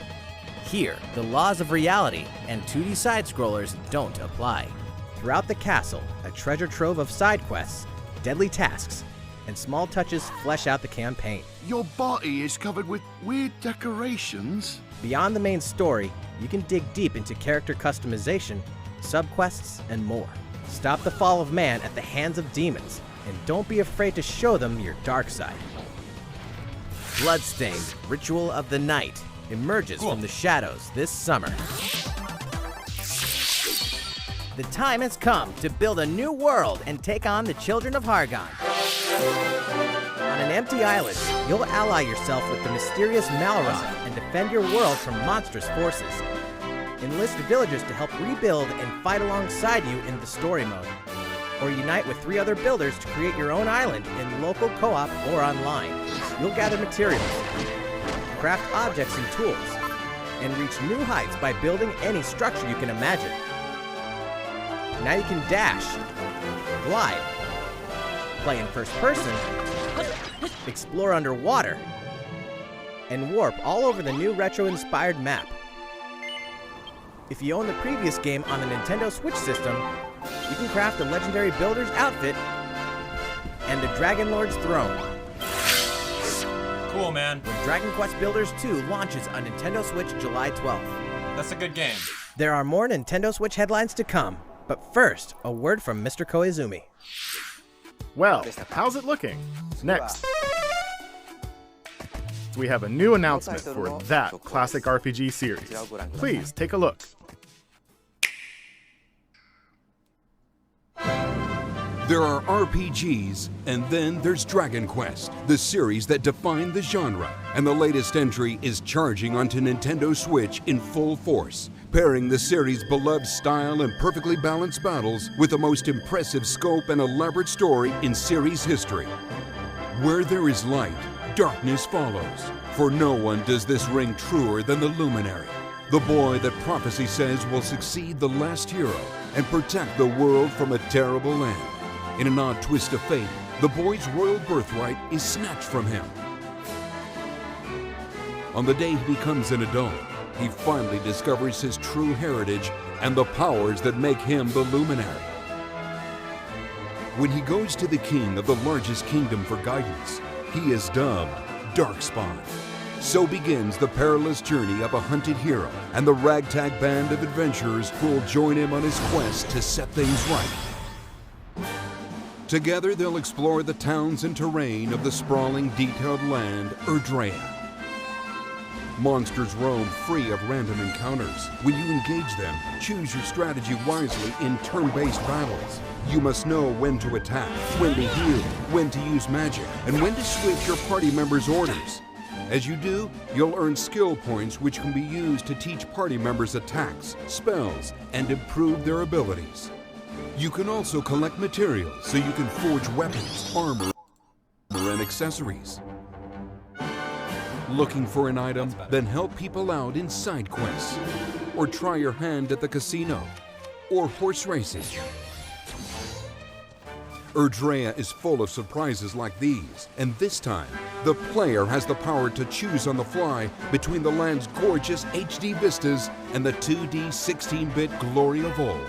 Here, the laws of reality and 2D side-scrollers don't apply. Throughout the castle, a treasure trove of side quests, deadly tasks, and small touches flesh out the campaign. Your body is covered with weird decorations. Beyond the main story, you can dig deep into character customization, subquests, and more. Stop the fall of man at the hands of demons, and don't be afraid to show them your dark side. Bloodstained Ritual of the Night emerges from the shadows this summer. The time has come to build a new world and take on the children of Hargon. On an empty island, you'll ally yourself with the mysterious Malroth and defend your world from monstrous forces. Enlist villagers to help rebuild and fight alongside you in the story mode. Or unite with 3 other builders to create your own island in local co-op or online. You'll gather materials, craft objects and tools, and reach new heights by building any structure you can imagine. Now you can dash, glide, play in first person, explore underwater, and warp all over the new retro-inspired map. If you own the previous game on the Nintendo Switch system, you can craft the legendary builder's outfit and the Dragon Lord's throne. Cool, man. When Dragon Quest Builders 2 launches on Nintendo Switch July 12th. That's a good game. There are more Nintendo Switch headlines to come, but first, a word from Mr. Koizumi. Well, how's it looking? Next, we have a new announcement for that classic RPG series. Please take a look. There are RPGs, and then there's Dragon Quest, the series that defined the genre. And the latest entry is charging onto Nintendo Switch in full force, pairing the series' beloved style and perfectly balanced battles with the most impressive scope and elaborate story in series history. Where there is light, darkness follows. For no one does this ring truer than the Luminary, the boy that prophecy says will succeed the last hero and protect the world from a terrible end. In an odd twist of fate, the boy's royal birthright is snatched from him. On the day he becomes an adult, he finally discovers his true heritage and the powers that make him the Luminary. When he goes to the king of the largest kingdom for guidance, he is dubbed Darkspawn. So begins the perilous journey of a hunted hero and the ragtag band of adventurers who will join him on his quest to set things right. Together they'll explore the towns and terrain of the sprawling, detailed land, Erdrea. Monsters roam free of random encounters. When you engage them, choose your strategy wisely in turn-based battles. You must know when to attack, when to heal, when to use magic, and when to switch your party members' orders. As you do, you'll earn skill points which can be used to teach party members attacks, spells, and improve their abilities. You can also collect materials so you can forge weapons, armor, and accessories. Looking for an item? Then help people out in side quests. Or try your hand at the casino. Or horse racing. Erdrea is full of surprises like these, and this time, the player has the power to choose on the fly between the land's gorgeous HD vistas and the 2D 16-bit glory of old.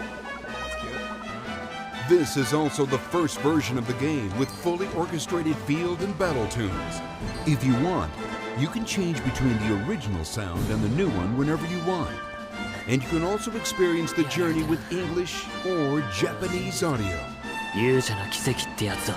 This is also the first version of the game with fully orchestrated field and battle tunes. If you want, you can change between the original sound and the new one whenever you want. And you can also experience the journey with English or Japanese audio. 勇者の奇跡ってやつだ。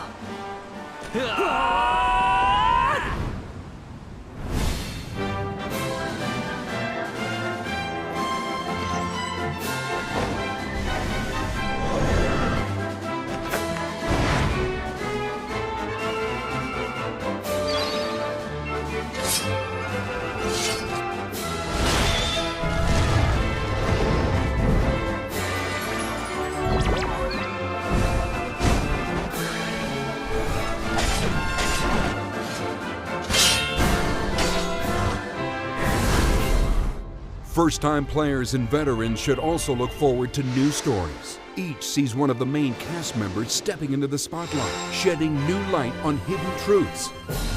First-time players and veterans should also look forward to new stories. Each sees one of the main cast members stepping into the spotlight, shedding new light on hidden truths.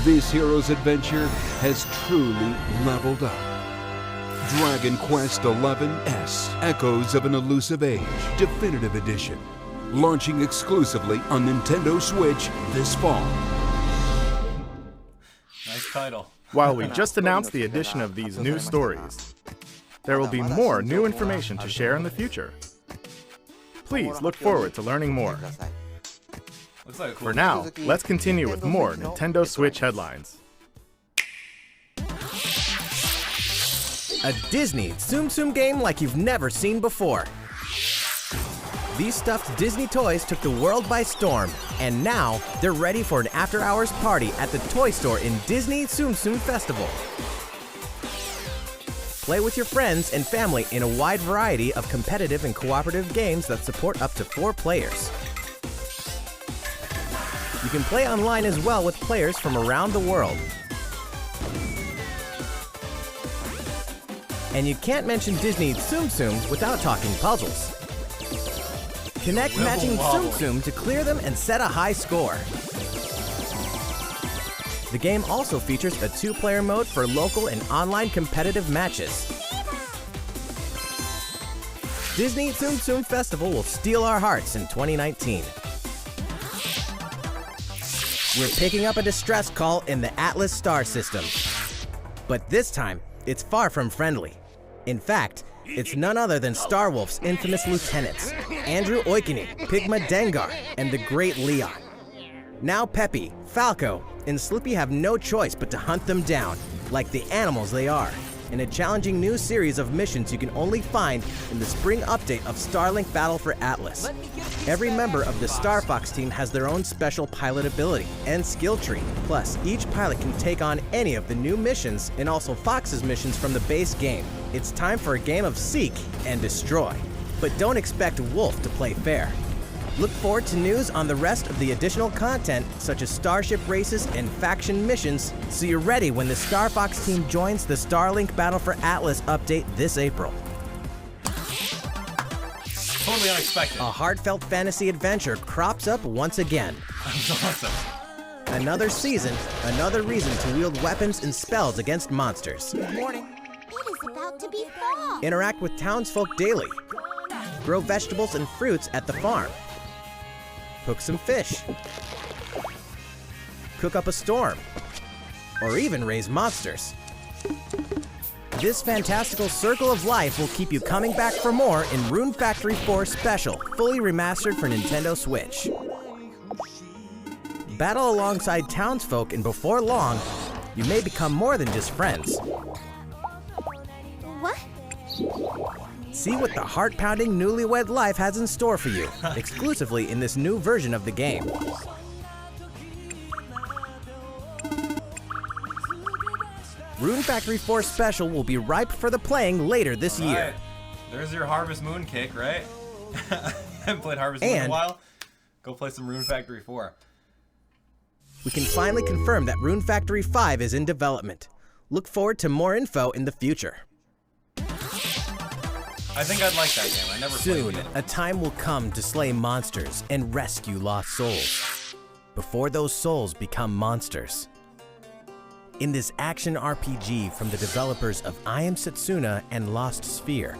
This hero's adventure has truly leveled up. Dragon Quest XI-S, Echoes of an Elusive Age, Definitive Edition. Launching exclusively on Nintendo Switch this fall. Nice title. While we just announced the addition of these new stories, there will be more new information to share in the future. Please look forward to learning more. Looks like a cool For now, let's continue with more Nintendo Switch headlines. A Disney Tsum Tsum game like you've never seen before. These stuffed Disney toys took the world by storm, and now they're ready for an after-hours party at the toy store in Disney Tsum Tsum Festival. Play with your friends and family in a wide variety of competitive and cooperative games that support up to 4 players. You can play online as well with players from around the world. And you can't mention Disney Tsum Tsum without talking puzzles. Connect matching Tsum Tsum to clear them and set a high score. The game also features a 2-player mode for local and online competitive matches. Disney Tsum Tsum Festival will steal our hearts in 2019. We're picking up a distress call in the Atlas star system. But this time, it's far from friendly. In fact, it's none other than Starwolf's infamous lieutenants, Andrew Oikini, Pigma Dengar, and the Great Leon. Now Peppy, Falco, and Slippy have no choice but to hunt them down, like the animals they are. in a challenging new series of missions you can only find in the spring update of Starlink Battle for Atlas. Every member of the Star Fox team has their own special pilot ability and skill tree. Plus, each pilot can take on any of the new missions and also Fox's missions from the base game. It's time for a game of seek and destroy. But don't expect Wolf to play fair. Look forward to news on the rest of the additional content, such as starship races and faction missions, so you're ready when the Star Fox team joins the Starlink Battle for Atlas update this April. Totally unexpected. A heartfelt fantasy adventure crops up once again. That's awesome. Another season, another reason to wield weapons and spells against monsters. Good morning. It is about to be fall. Interact with townsfolk daily. Grow vegetables and fruits at the farm. Cook some fish. Cook up a storm. Or even raise monsters. This fantastical circle of life will keep you coming back for more in Rune Factory 4 Special, fully remastered for Nintendo Switch. Battle alongside townsfolk, and before long, you may become more than just friends. What? See what the heart-pounding newlywed life has in store for you, exclusively in this new version of the game. Rune Factory 4 Special will be ripe for the playing later this year. Right. There's your Harvest Moon kick, right? Haven't played Harvest Moon in a while. Go play some Rune Factory 4. We can finally confirm that Rune Factory 5 is in development. Look forward to more info in the future. I think I'd like that game. I never played Soon, it. a time will come to slay monsters and rescue lost souls, before those souls become monsters. In this action RPG from the developers of I Am Setsuna and Lost Sphere,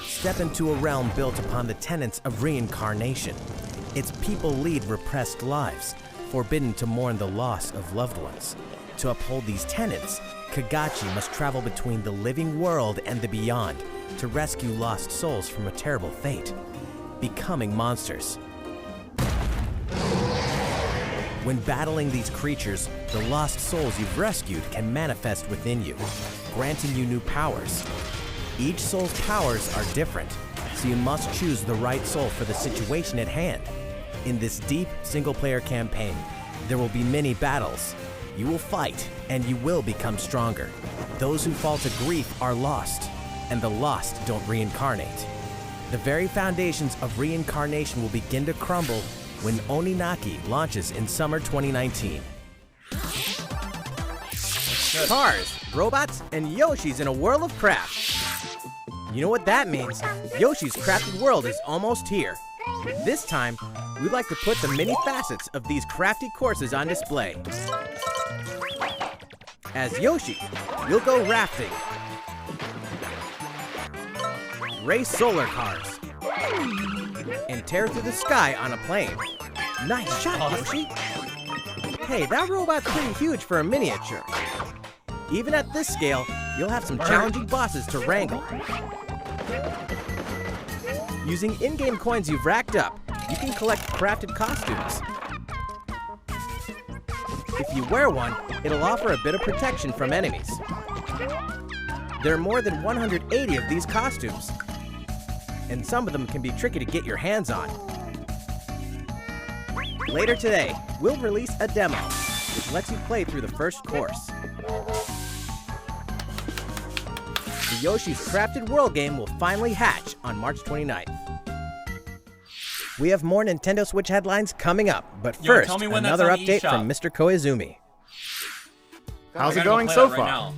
step into a realm built upon the tenets of reincarnation. Its people lead repressed lives, forbidden to mourn the loss of loved ones. To uphold these tenets, Kagachi must travel between the living world and the beyond to rescue lost souls from a terrible fate, becoming monsters. When battling these creatures, the lost souls you've rescued can manifest within you, granting you new powers. Each soul's powers are different, so you must choose the right soul for the situation at hand. In this deep single-player campaign, there will be many battles. You will fight, and you will become stronger. Those who fall to grief are lost, and the lost don't reincarnate. The very foundations of reincarnation will begin to crumble when Oninaki launches in summer 2019. Cars, robots, and Yoshis in a world of craft. You know what that means? Yoshi's Crafted World is almost here. This time, we'd like to put the many facets of these crafty courses on display. As Yoshi, you'll go rafting, race solar cars, and tear through the sky on a plane. Nice shot, Yoshi! Hey, that robot's pretty huge for a miniature. Even at this scale, you'll have some challenging bosses to wrangle. Using in-game coins you've racked up, you can collect crafted costumes. If you wear one, it'll offer a bit of protection from enemies. There are more than 180 of these costumes, and some of them can be tricky to get your hands on. Later today, we'll release a demo, which lets you play through the first course. The Yoshi's Crafted World game will finally hatch on March 29th. We have more Nintendo Switch headlines coming up, but first, tell me when another that's on update eShop. from Mr. Koizumi. How's I it gotta go going play so that far? right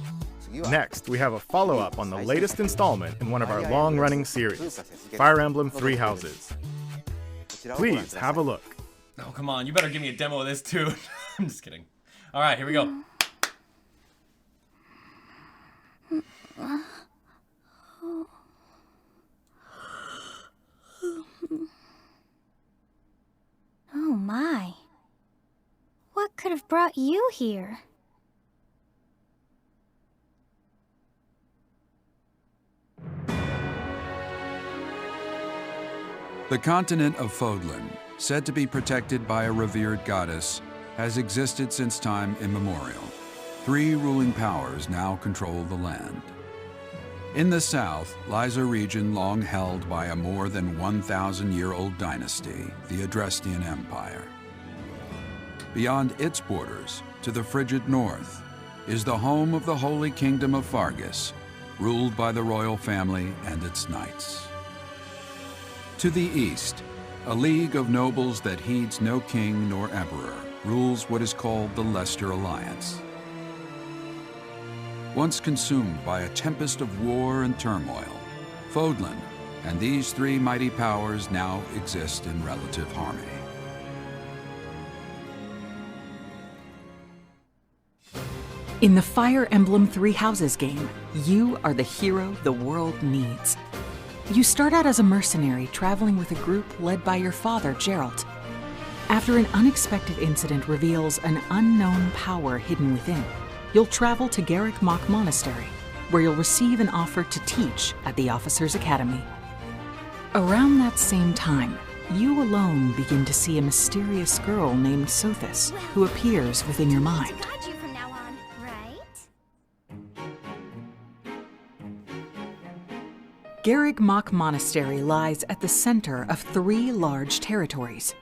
now. Next, we have a follow-up on the latest installment in one of our long-running series, Fire Emblem Three Houses. Please have a look. Oh, come on. You better give me a demo of this, too. I'm just kidding. All right, here we go. Oh my. What could have brought you here? The continent of Fodlan, said to be protected by a revered goddess, has existed since time immemorial. 3 ruling powers now control the land. In the south lies a region long held by a more than 1,000-year-old dynasty, the Adrestian Empire. Beyond its borders, to the frigid north, is the home of the Holy Kingdom of Fargus, ruled by the royal family and its knights. To the east, a league of nobles that heeds no king nor emperor rules what is called the Leicester Alliance. Once consumed by a tempest of war and turmoil, Fodlan and these three mighty powers now exist in relative harmony. In the Fire Emblem Three Houses game, you are the hero the world needs. You start out as a mercenary traveling with a group led by your father, Geralt. After an unexpected incident reveals an unknown power hidden within, you'll travel to Garrick Mach Monastery, where you'll receive an offer to teach at the Officers' Academy. Around that same time, you alone begin to see a mysterious girl named Sothis, who appears within your mind. Garrick Mach Monastery lies at the center of three large territories.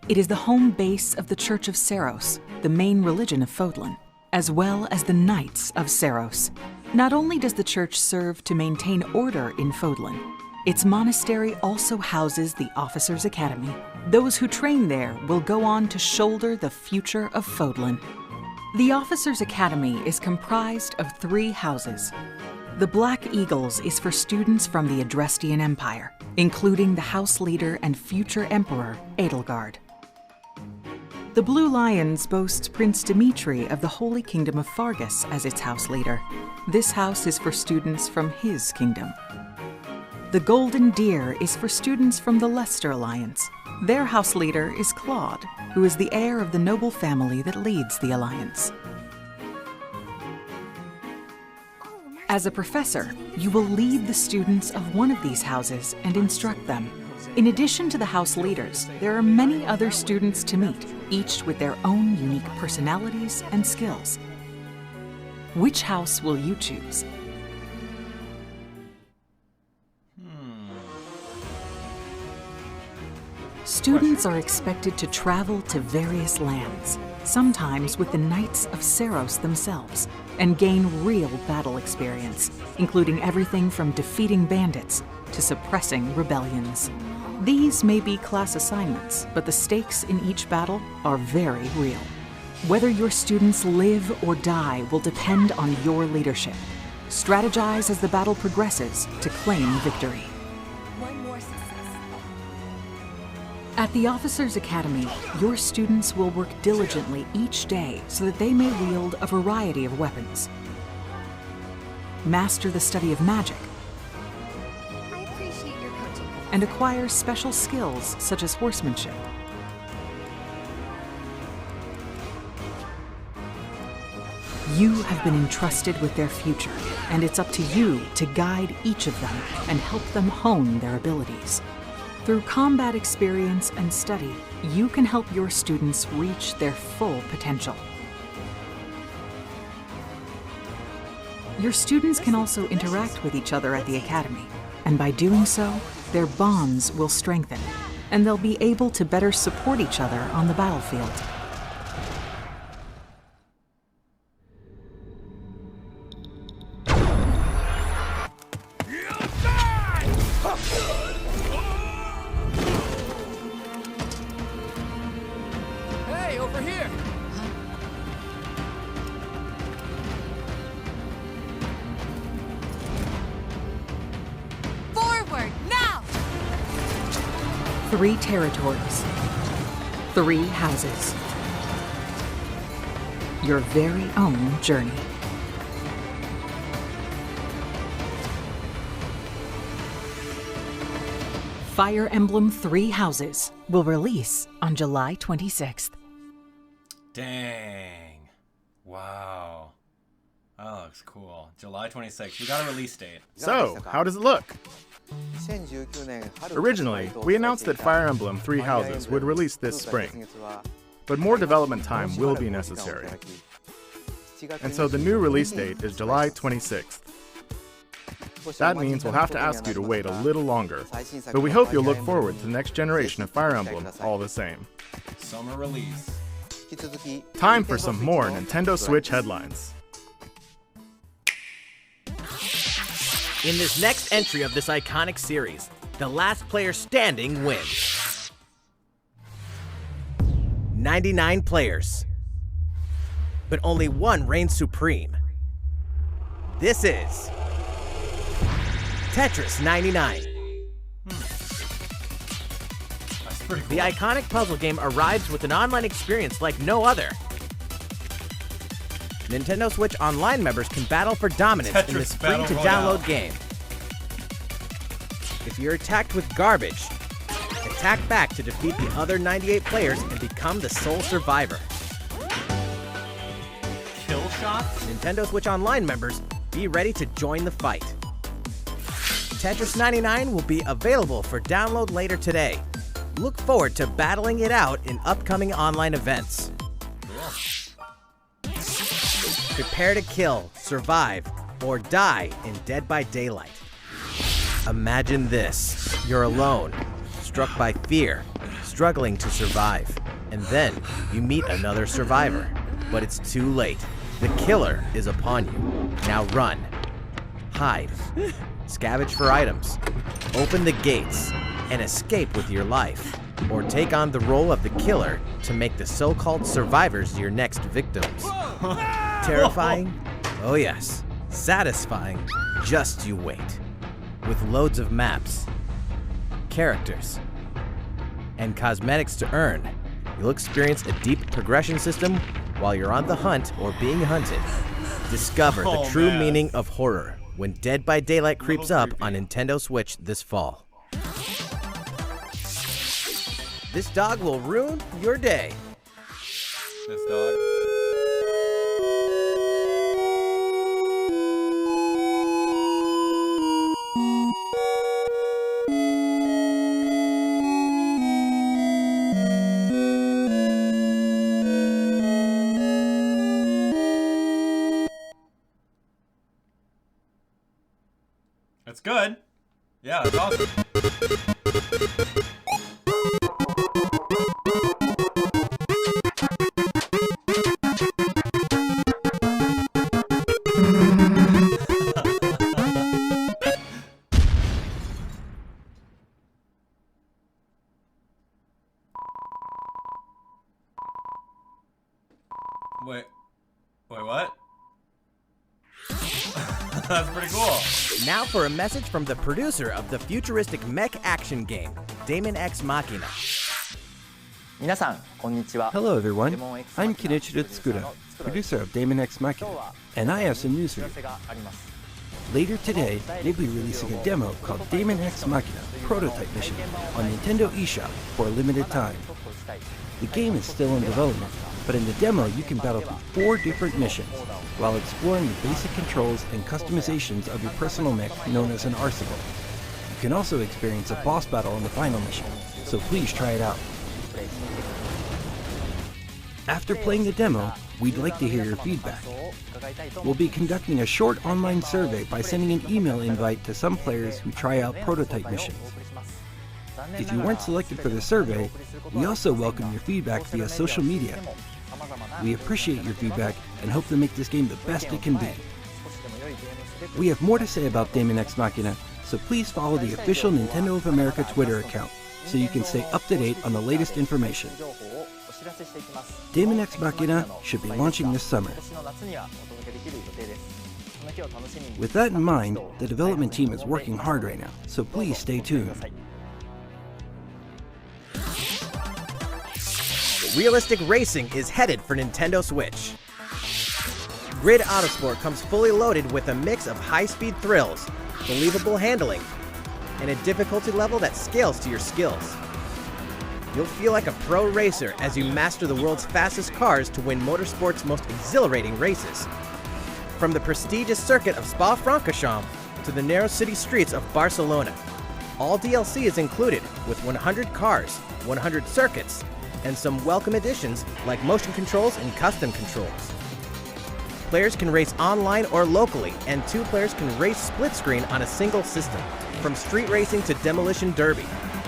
It is the home base of the Church of Seiros, the main religion of Fodlan, as well as the Knights of Seiros. Not only does the church serve to maintain order in Fodlan, its monastery also houses the Officers' Academy. Those who train there will go on to shoulder the future of Fodlan. The Officers' Academy is comprised of three houses. The Black Eagles is for students from the Adrestian Empire, including the House Leader and future Emperor, Edelgard. The Blue Lions boasts Prince Dimitri of the Holy Kingdom of Fargus as its House Leader. This house is for students from his kingdom. The Golden Deer is for students from the Leicester Alliance. Their House Leader is Claude, who is the heir of the noble family that leads the Alliance. As a professor, you will lead the students of one of these houses and instruct them. In addition to the house leaders, there are many other students to meet, each with their own unique personalities and skills. Which house will you choose? Students are expected to travel to various lands, sometimes with the Knights of Seiros themselves, and gain real battle experience, including everything from defeating bandits to suppressing rebellions. These may be class assignments, but the stakes in each battle are very real. Whether your students live or die will depend on your leadership. Strategize as the battle progresses to claim victory. At the Officers' Academy, your students will work diligently each day so that they may wield a variety of weapons. Master the study of magic, and acquire special skills such as horsemanship. You have been entrusted with their future, and it's up to you to guide each of them and help them hone their abilities. Through combat experience and study, you can help your students reach their full potential. Your students can also interact with each other at the Academy, and by doing so, their bonds will strengthen, and they'll be able to better support each other on the battlefield. Hey, over here! Forward, now! 3 territories, 3 houses. Your very own journey. Fire Emblem Three Houses will release on July 26th. Dang. Wow. That looks cool. July 26th. We got a release date. So, how does it look? Originally, we announced that Fire Emblem Three Houses would release this spring, but more development time will be necessary. And so the new release date is July 26th. That means we'll have to ask you to wait a little longer, but we hope you'll look forward to the next generation of Fire Emblem all the same. Summer release. Time for some more Nintendo Switch headlines. In this next entry of this iconic series, the last player standing wins. 99 players, but only one reigns supreme. This is Tetris 99. That's pretty cool. The iconic puzzle game arrives with an online experience like no other. Nintendo Switch Online members can battle for dominance in this free-to-download game. If you're attacked with garbage, attack back to defeat the other 98 players and become the sole survivor. Kill shots? Nintendo Switch Online members, be ready to join the fight. Tetris 99 will be available for download later today. Look forward to battling it out in upcoming online events. Prepare to kill, survive, or die in Dead by Daylight. Imagine this. You're alone, struck by fear, struggling to survive. And then you meet another survivor. But it's too late. The killer is upon you. Now run. Hide. Scavenge for items. Open the gates and escape with your life. Or take on the role of the killer to make the so-called survivors your next victims. Terrifying? Oh yes. Satisfying? Just you wait. With loads of maps, characters, and cosmetics to earn, you'll experience a deep progression system while you're on the hunt or being hunted. Discover the true meaning of horror when Dead by Daylight creeps up on Nintendo Switch this fall. This dog will ruin your day. This dog. That's good. Yeah, that's awesome. Wait, what? That's pretty cool. Now for a message from the producer of the futuristic mech action game, Daemon X Machina. Hello everyone, I'm Kenichiro Tsukuda, producer of Daemon X Machina, and I have some news for you. Later today, they'll be releasing a demo called Daemon X Machina Prototype Mission on Nintendo eShop for a limited time. The game is still in development, but in the demo you can battle through 4 different missions while exploring the basic controls and customizations of your personal mech known as an arsenal. You can also experience a boss battle in the final mission, so please try it out. After playing the demo, we'd like to hear your feedback. We'll be conducting a short online survey by sending an email invite to some players who try out prototype missions. If you weren't selected for the survey, we also welcome your feedback via social media. We appreciate your feedback and hope to make this game the best it can be. We have more to say about Daemon X Machina, so please follow the official Nintendo of America Twitter account so you can stay up to date on the latest information. Daemon X Machina should be launching this summer. With that in mind, the development team is working hard right now, so please stay tuned. Realistic racing is headed for Nintendo Switch. Grid Autosport comes fully loaded with a mix of high-speed thrills, believable handling, and a difficulty level that scales to your skills. You'll feel like a pro racer as you master the world's fastest cars to win motorsport's most exhilarating races. From the prestigious circuit of Spa-Francorchamps to the narrow city streets of Barcelona, all DLC is included with 100 cars, 100 circuits, and some welcome additions like motion controls and custom controls. Players can race online or locally, and 2 players can race split screen on a single system, from street racing to demolition derby,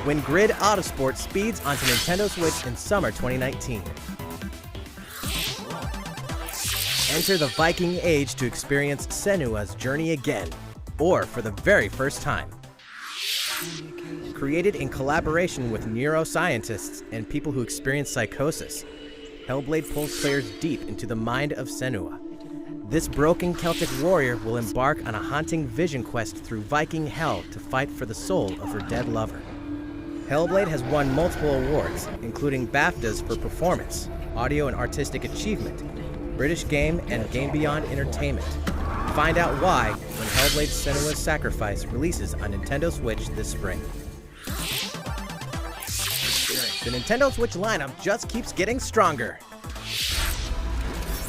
when Grid Autosport speeds onto Nintendo Switch in summer 2019. Enter the Viking Age to experience Senua's journey again, or for the very first time. Created in collaboration with neuroscientists and people who experience psychosis, Hellblade pulls players deep into the mind of Senua. This broken Celtic warrior will embark on a haunting vision quest through Viking hell to fight for the soul of her dead lover. Hellblade has won multiple awards, including BAFTAs for performance, audio and artistic achievement, British Game, and Game Beyond Entertainment. Find out why when Hellblade Senua's Sacrifice releases on Nintendo Switch this spring. The Nintendo Switch lineup just keeps getting stronger.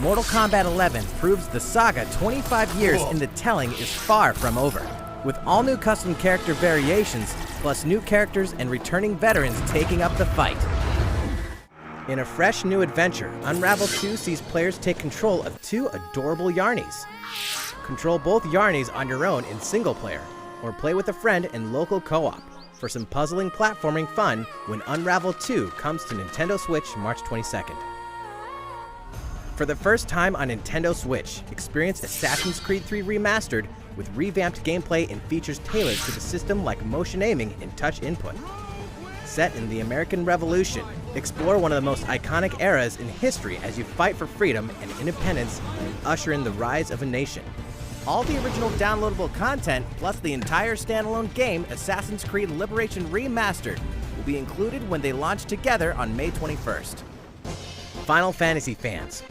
Mortal Kombat 11 proves the saga 25 years in the telling is far from over, with all new custom character variations, plus new characters and returning veterans taking up the fight. In a fresh new adventure, Unravel 2 sees players take control of 2 adorable Yarnies. Control both Yarnies on your own in single player, or play with a friend in local co-op for some puzzling platforming fun when Unravel 2 comes to Nintendo Switch March 22nd. For the first time on Nintendo Switch, experience Assassin's Creed 3 Remastered with revamped gameplay and features tailored to the system like motion aiming and touch input. Set in the American Revolution, explore one of the most iconic eras in history as you fight for freedom and independence and usher in the rise of a nation. All the original downloadable content, plus the entire standalone game, Assassin's Creed Liberation Remastered, will be included when they launch together on May 21st. Final Fantasy fans,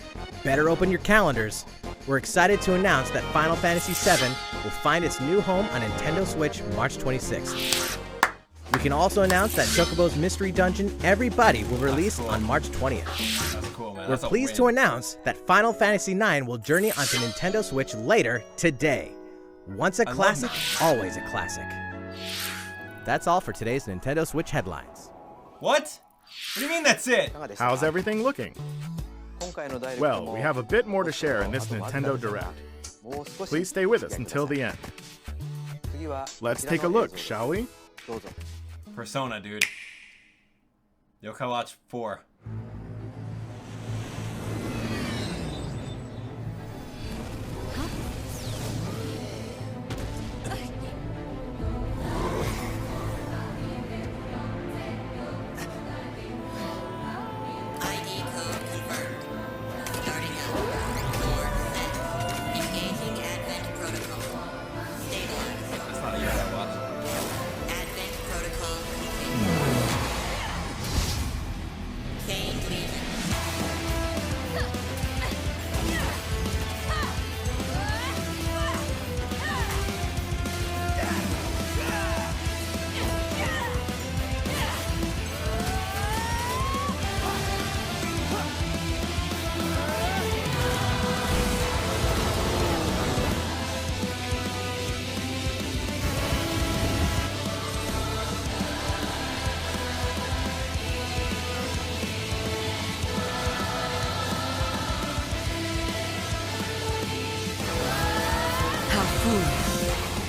better open your calendars. We're excited to announce that Final Fantasy VII will find its new home on Nintendo Switch March 26th. We can also announce that Chocobo's Mystery Dungeon Everybody will release on March 20th. That's cool, man. We're pleased to announce that Final Fantasy IX will journey onto Nintendo Switch later today. Once a classic, always a classic. That's all for today's Nintendo Switch headlines. What? What do you mean that's it? How's everything looking? Well, we have a bit more to share in this Nintendo Direct. Please stay with us until the end. Let's take a look, shall we? Persona, dude. Yokai Watch 4.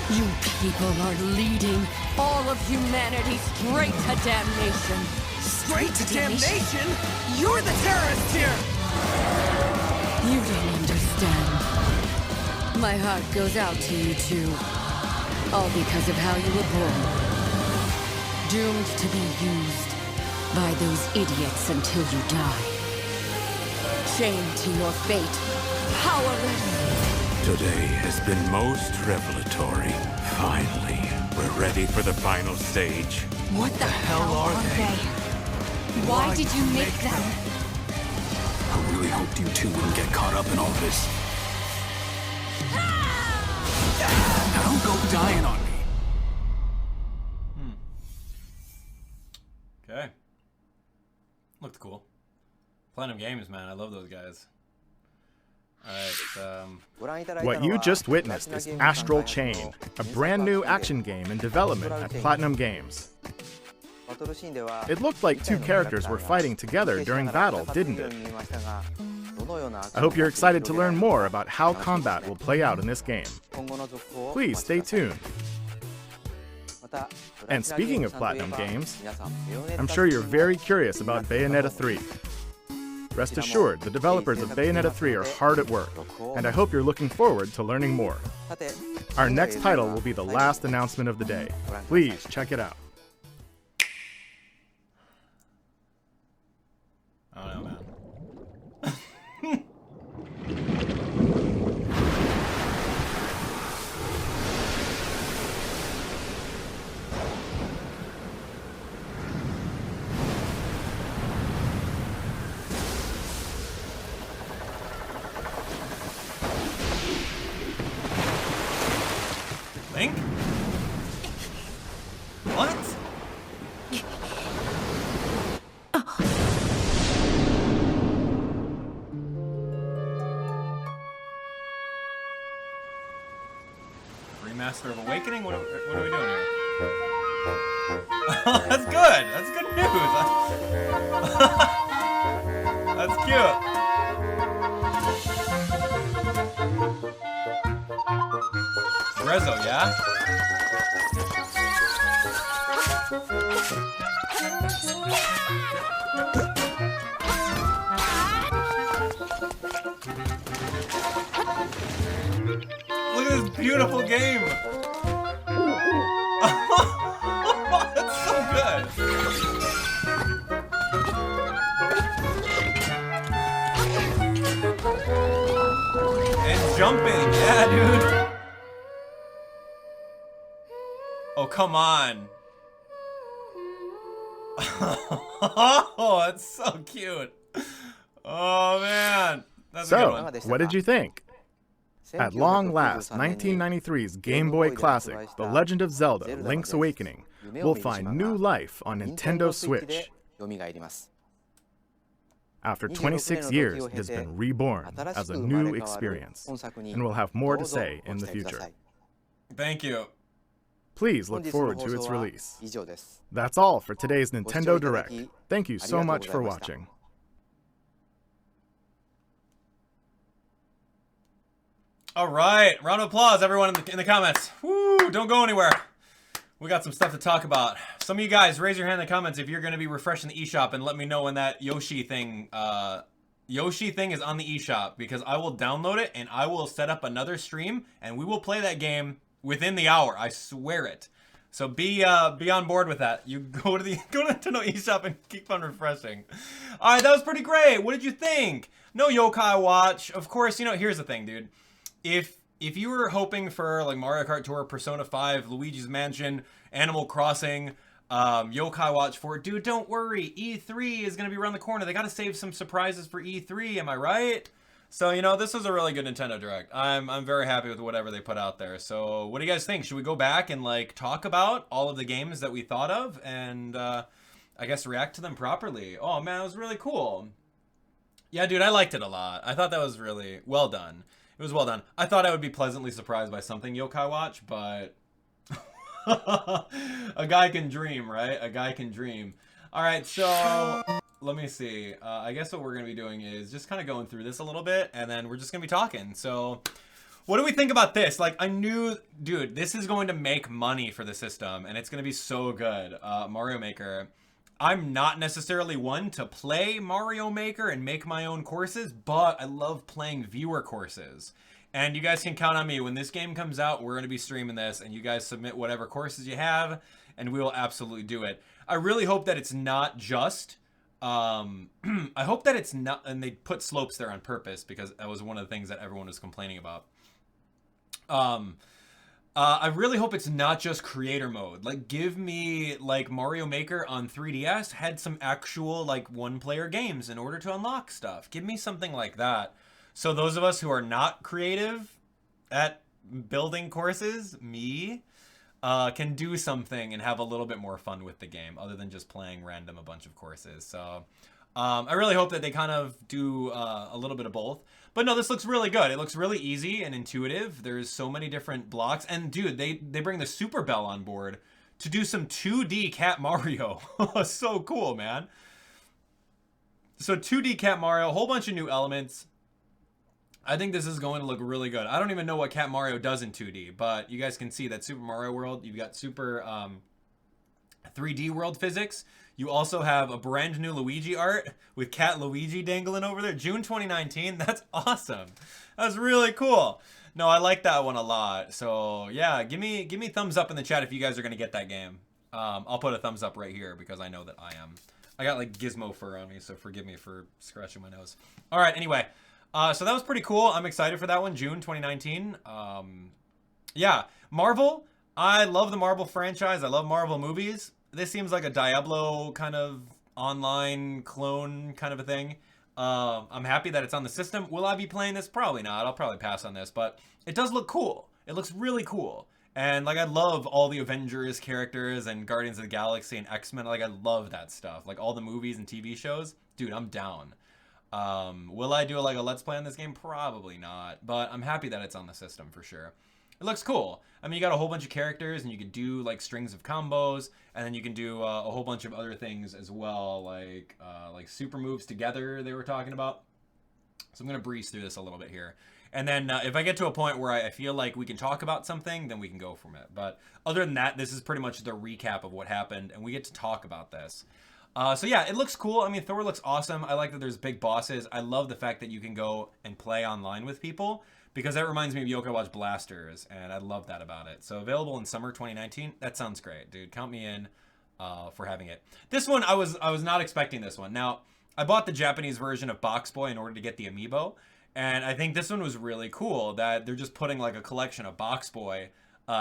You people are leading all of humanity straight to damnation. Straight to damnation? You're the terrorist here! You don't understand. My heart goes out to you two. All because of how you were born. Doomed to be used by those idiots until you die. Chained to your fate. Powerless. Today has been most revelatory. Finally, we're ready for the final stage. What the hell are they? Why did you make them? I really hoped you two wouldn't get caught up in all this. Now don't go dying on me. Okay. Looked cool. Platinum Games, man. I love those guys. Alright, What you just witnessed is Astral Chain, a brand new action game in development at Platinum Games. It looked like two characters were fighting together during battle, didn't it? I hope you're excited to learn more about how combat will play out in this game. Please stay tuned. And speaking of Platinum games, I'm sure you're very curious about Bayonetta 3. Rest assured, the developers of Bayonetta 3 are hard at work, and I hope you're looking forward to learning more. Our next title will be the last announcement of the day. Please check it out. I don't know, man. Link? What? Remaster of Awakening? What are we doing here? That's good. That's good news. That's cute. Rezo, yeah? Look at this beautiful game! That's so good! And jumping, yeah, dude! Oh, come on. Oh, that's so cute. Oh, man. That's a good one. What did you think? At long last, 1993's Game Boy classic, The Legend of Zelda: Link's Awakening, will find new life on Nintendo Switch. After 26 years, it has been reborn as a new experience, and we'll have more to say in the future. Thank you. Please look forward to its release. That's all for today's Nintendo Direct. Thank you so much for watching. All right, round of applause, everyone in the comments. Woo, don't go anywhere. We got some stuff to talk about. Some of you guys, raise your hand in the comments if you're going to be refreshing the eShop and let me know when that Yoshi thing is on the eShop, because I will download it and I will set up another stream and we will play that game within the hour. I swear it. So be on board with that. You go to the Nintendo eShop and keep on refreshing. All right, that was pretty great. What did you think? No Yokai Watch. Of course, you know, here's the thing, dude. If you were hoping for like Mario Kart Tour, Persona 5, Luigi's Mansion, Animal Crossing, Yokai Watch 4, dude, don't worry. E3 is going to be around the corner. They got to save some surprises for E3, am I right? So, you know, this was a really good Nintendo Direct. I'm very happy with whatever they put out there. So, what do you guys think? Should we go back and, like, talk about all of the games that we thought of and, I guess, react to them properly? Oh, man, it was really cool. Yeah, dude, I liked it a lot. I thought that was really well done. It was well done. I thought I would be pleasantly surprised by something Yokai Watch, but a guy can dream, right? A guy can dream. All right, so let me see. I guess what we're going to be doing is just kind of going through this a little bit, and then we're just going to be talking. So what do we think about this? Like, I knew, dude, this is going to make money for the system, and it's going to be so good. Mario Maker. I'm not necessarily one to play Mario Maker and make my own courses, but I love playing viewer courses. And you guys can count on me. When this game comes out, we're going to be streaming this, and you guys submit whatever courses you have, and we will absolutely do it. I really hope that it's not just... I hope that it's not... And they put slopes there on purpose, because that was one of the things that everyone was complaining about. I really hope it's not just creator mode. Like, give me, like, Mario Maker on 3DS had some actual, like, one-player games in order to unlock stuff. Give me something like that. So those of us who are not creative at building courses, me, can do something and have a little bit more fun with the game, other than just playing random a bunch of courses. So, I really hope that they kind of do a little bit of both. But no, this looks really good. It looks really easy and intuitive. There's so many different blocks. And dude, they bring the Super Bell on board to do some 2D Cat Mario. So cool, man. So 2D Cat Mario, a whole bunch of new elements. I think this is going to look really good. I don't even know what Cat Mario does in 2D, but you guys can see that Super Mario World, you've got super 3D world physics. You also have a brand new Luigi art with Cat Luigi dangling over there. June 2019. That's awesome. That's really cool. No, I like that one a lot. So yeah, give me thumbs up in the chat if you guys are gonna get that game. I'll put a thumbs up right here because I know that I am. I got like gizmo fur on me, so forgive me for scratching my nose. All right, anyway. So that was pretty cool. I'm excited for that one, June 2019. Yeah, Marvel. I love the Marvel franchise. I love Marvel movies. This seems like a Diablo kind of online clone kind of a thing. I'm happy that it's on the system. Will I be playing this? Probably not. I'll probably pass on this, but it does look cool. It looks really cool. And like I love all the Avengers characters and Guardians of the Galaxy and X-Men. Like I love that stuff. Like all the movies and TV shows. Dude, I'm down. Will I do like a let's play on this game? Probably not, but I'm happy that it's on the system for sure. It looks cool. I mean, you got a whole bunch of characters and you can do like strings of combos, and then you can do a whole bunch of other things as well, like super moves together they were talking about. So I'm going to breeze through this a little bit here. And then if I get to a point where I feel like we can talk about something, then we can go from it. But other than that, this is pretty much the recap of what happened, and we get to talk about this. So yeah, it looks cool. I mean, Thor looks awesome. I like that there's big bosses. I love the fact that you can go and play online with people, because that reminds me of Yokai Watch Blasters, and I love that about it. So available in summer 2019. That sounds great, dude. Count me in for having it. This one, I was not expecting this one. Now, I bought the Japanese version of Box Boy in order to get the amiibo, and I think this one was really cool that they're just putting like a collection of Box Boy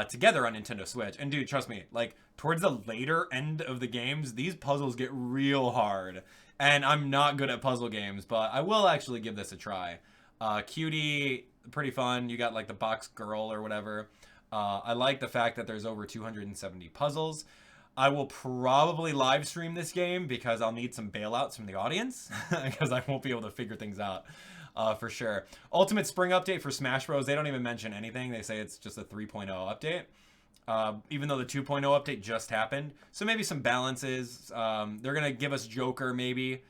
together on Nintendo Switch. And dude, trust me, like towards the later end of the games, these puzzles get real hard. And I'm not good at puzzle games, but I will actually give this a try. Cutie, pretty fun. You got like the box girl or whatever. I like the fact that there's over 270 puzzles. I will probably live stream this game because I'll need some bailouts from the audience because I won't be able to figure things out. For sure. Ultimate Spring update for Smash Bros. They don't even mention anything. They say it's just a 3.0 update. Even though the 2.0 update just happened. So maybe some balances. They're going to give us Joker maybe.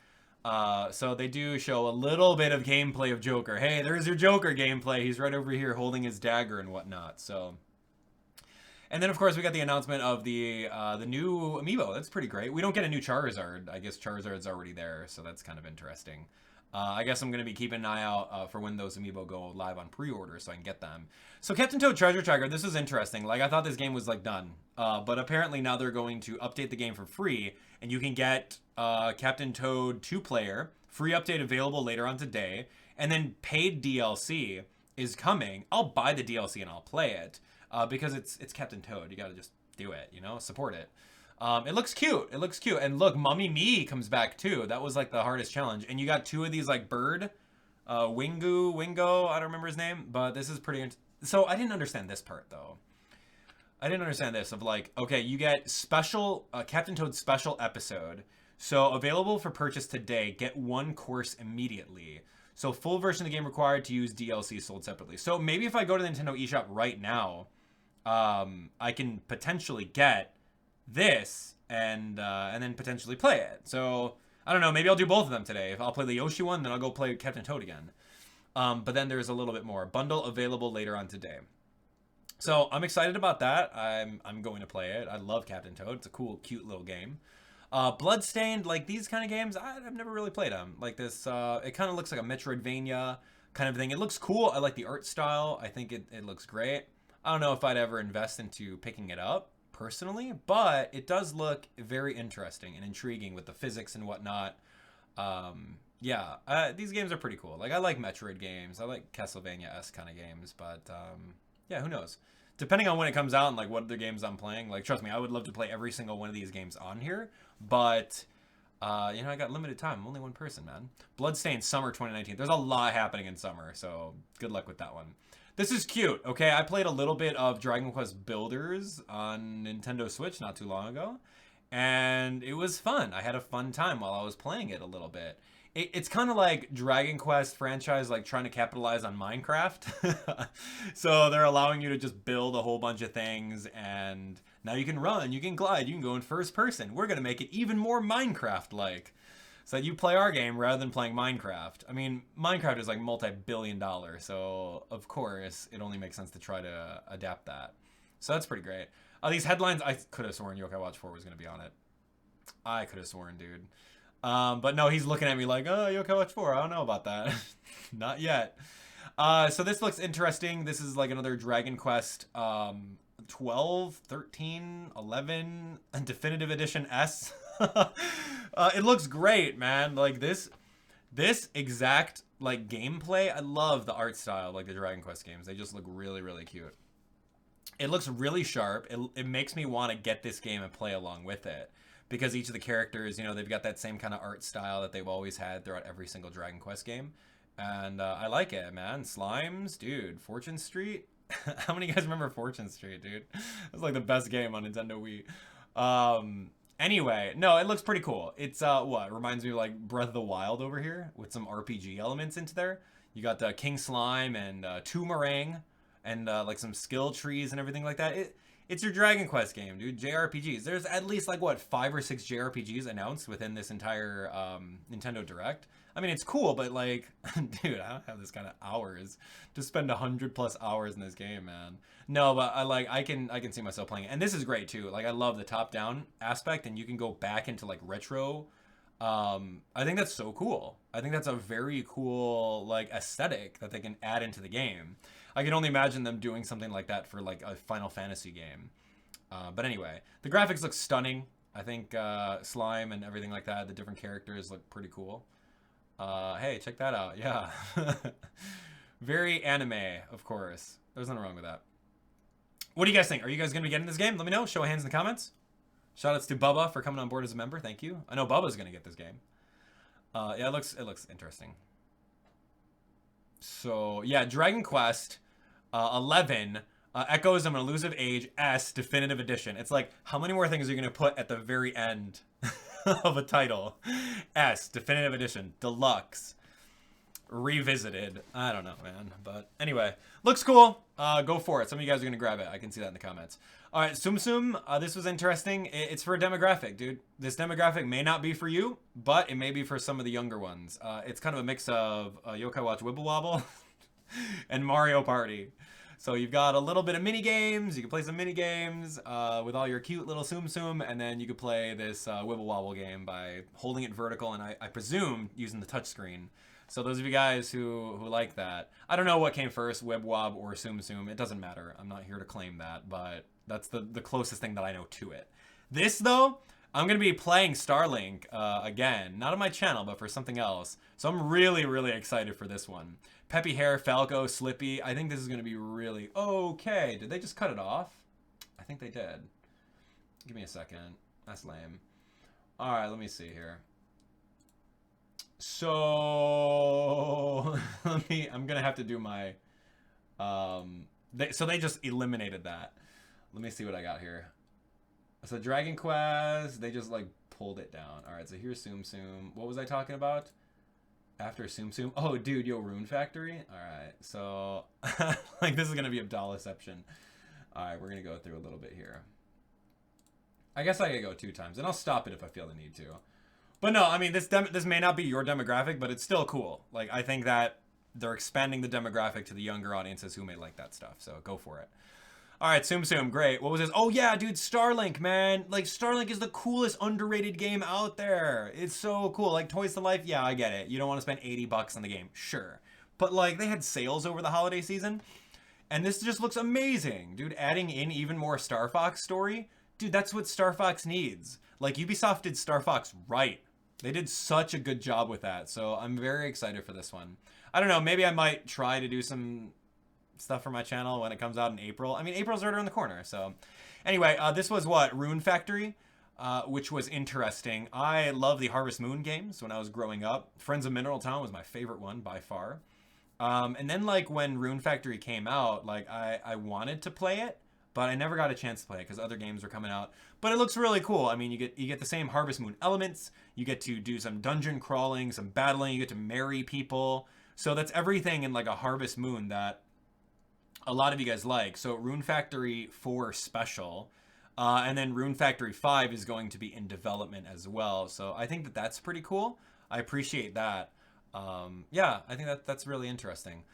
So they do show a little bit of gameplay of Joker. Hey, there's your Joker gameplay. He's right over here holding his dagger and whatnot. So... And then, of course, we got the announcement of the new amiibo. That's pretty great. We don't get a new Charizard. I guess Charizard's already there, so that's kind of interesting. I guess I'm going to be keeping an eye out for when those amiibo go live on pre-order so I can get them. So Captain Toad Treasure Tracker, this is interesting. Like, I thought this game was, like, done. But apparently now they're going to update the game for free, and you can get Captain Toad 2-player, free update available later on today, and then paid DLC is coming. I'll buy the DLC and I'll play it. Because it's Captain Toad. You gotta just do it, you know? Support it. It looks cute. It looks cute. And look, Mummy Me comes back too. That was like the hardest challenge. And you got two of these like bird. Wingo, I don't remember his name. But this is pretty... So I didn't understand this part though. I didn't understand this of like, okay, you get special, Captain Toad's special episode. So available for purchase today. Get one course immediately. So full version of the game required to use DLC sold separately. So maybe if I go to the Nintendo eShop right now... I can potentially get this and then potentially play it. So I don't know. Maybe I'll do both of them today. If I'll play the Yoshi one, then I'll go play Captain Toad again. But then there's a little bit more. Bundle available later on today. So I'm excited about that. I'm going to play it. I love Captain Toad. It's a cool, cute little game. Bloodstained, like these kind of games, I've never really played them. Like this, it kind of looks like a Metroidvania kind of thing. It looks cool. I like the art style. I think it looks great. I don't know if I'd ever invest into picking it up personally, but it does look very interesting and intriguing with the physics and whatnot. Yeah, these games are pretty cool. Like, I like Metroid games. I like Castlevania-esque kind of games, but yeah, who knows? Depending on when it comes out and like what other games I'm playing, like trust me, I would love to play every single one of these games on here, but you know, I got limited time. I'm only one person, man. Bloodstained Summer 2019. There's a lot happening in summer, so good luck with that one. This is cute, okay? I played a little bit of Dragon Quest Builders on Nintendo Switch not too long ago, and it was fun. I had a fun time while I was playing it a little bit. It's kind of like Dragon Quest franchise, like trying to capitalize on Minecraft. So they're allowing you to just build a whole bunch of things, and now you can run, you can glide, you can go in first person. We're going to make it even more Minecraft-like. so that you play our game rather than playing Minecraft. I mean, Minecraft is like multi-billion-dollar, so of course it only makes sense to try to adapt that. So that's pretty great. These headlines, I could have sworn Yokai Watch 4 was going to be on it. I could have sworn, dude. But no, he's looking at me like, oh, Yokai Watch 4, I don't know about that. Not yet. So this looks interesting. This is like another Dragon Quest 12, 13, 11, Definitive Edition S. It looks great, man. Like this exact like gameplay. I love the art style, like the Dragon Quest games. They just look really, really cute. It looks really sharp. It makes me want to get this game and play along with it. Because each of the characters, you know, they've got that same kind of art style that they've always had throughout every single Dragon Quest game. And I like it, man. Slimes, dude. Fortune Street. How many of you guys remember Fortune Street, dude? It was like the best game on Nintendo Wii. Anyway, no, it looks pretty cool. It's, what? Reminds me of like Breath of the Wild over here with some RPG elements into there. You got the King Slime and Toomerang and like some skill trees and everything like that. It's your Dragon Quest game, dude. JRPGs. There's at least like, what, 5 or 6 JRPGs announced within this entire Nintendo Direct. I mean, it's cool, but like, dude, I don't have this kind of hours to spend 100+ hours in this game, man. No, but I can see myself playing it. And this is great too. Like, I love the top-down aspect, and you can go back into like retro. I think that's so cool. I think that's a very cool like aesthetic that they can add into the game. I can only imagine them doing something like that for like a Final Fantasy game. But anyway, the graphics look stunning. I think Slime and everything like that, the different characters look pretty cool. Hey, check that out. Yeah. Very anime, of course. There's nothing wrong with that. What do you guys think? Are you guys going to be getting this game? Let me know. Show of hands in the comments. Shoutouts to Bubba for coming on board as a member. Thank you. I know Bubba's going to get this game. Yeah, it looks interesting. So, yeah, Dragon Quest 11 Echoes of an Elusive Age S Definitive Edition. It's like, how many more things are you going to put at the very end of a title? S Definitive Edition Deluxe Revisited. I don't know, man. But anyway, looks cool. Go for it. Some of you guys are going to grab it. I can see that in the comments. All right, Tsum Tsum. This was interesting. It's for a demographic, dude. This demographic may not be for you, but it may be for some of the younger ones. It's kind of a mix of Yokai Watch Wibble Wobble and Mario Party. So you've got a little bit of mini games. You can play some mini games with all your cute little Tsum Tsum, and then you could play this Wibble Wobble game by holding it vertical and I presume using the touchscreen. So those of you guys who like that, I don't know what came first, Wib Wob or Tsum Tsum. It doesn't matter. I'm not here to claim that, but that's the closest thing that I know to it. This though, I'm gonna be playing Starlink again, not on my channel, but for something else. So I'm really, really excited for this one. Peppy Hair, Falco, Slippy. I think this is gonna be really okay. Did they just cut it off? I think they did. Give me a second. That's lame. All right, let me see here. So I'm gonna have to do my. So they just eliminated that. Let me see what I got here. So Dragon Quest, they just like pulled it down. All right, so here's Tsum Tsum. What was I talking about? After Tsum Tsum. Oh, dude, yo, Rune Factory. All right, so like this is gonna be Abdalahception. All right, we're gonna go through a little bit here. I guess I could go 2 times, and I'll stop it if I feel the need to. But no, I mean this may not be your demographic, but it's still cool. Like I think that they're expanding the demographic to the younger audiences who may like that stuff. So go for it. All right, Tsum Tsum, great. What was this? Oh yeah, dude, Starlink, man. Like Starlink is the coolest underrated game out there. It's so cool. Like Toys to Life, yeah, I get it. You don't want to spend $80 on the game, sure. But like they had sales over the holiday season, and this just looks amazing, dude. Adding in even more Star Fox story, dude. That's what Star Fox needs. Like Ubisoft did Star Fox right. They did such a good job with that, so I'm very excited for this one. I don't know, maybe I might try to do some stuff for my channel when it comes out in April. I mean, April's right around the corner, so. Anyway, this was what? Rune Factory, which was interesting. I love the Harvest Moon games when I was growing up. Friends of Mineral Town was my favorite one by far. And then, like, when Rune Factory came out, like, I wanted to play it, but I never got a chance to play it because other games were coming out. But it looks really cool. I mean, you get the same Harvest Moon elements. You get to do some dungeon crawling, some battling. You get to marry people. So that's everything in like a Harvest Moon that a lot of you guys like. So Rune Factory 4 special, and then Rune Factory 5 is going to be in development as well. So I think that that's pretty cool. I appreciate that. Yeah, I think that's really interesting.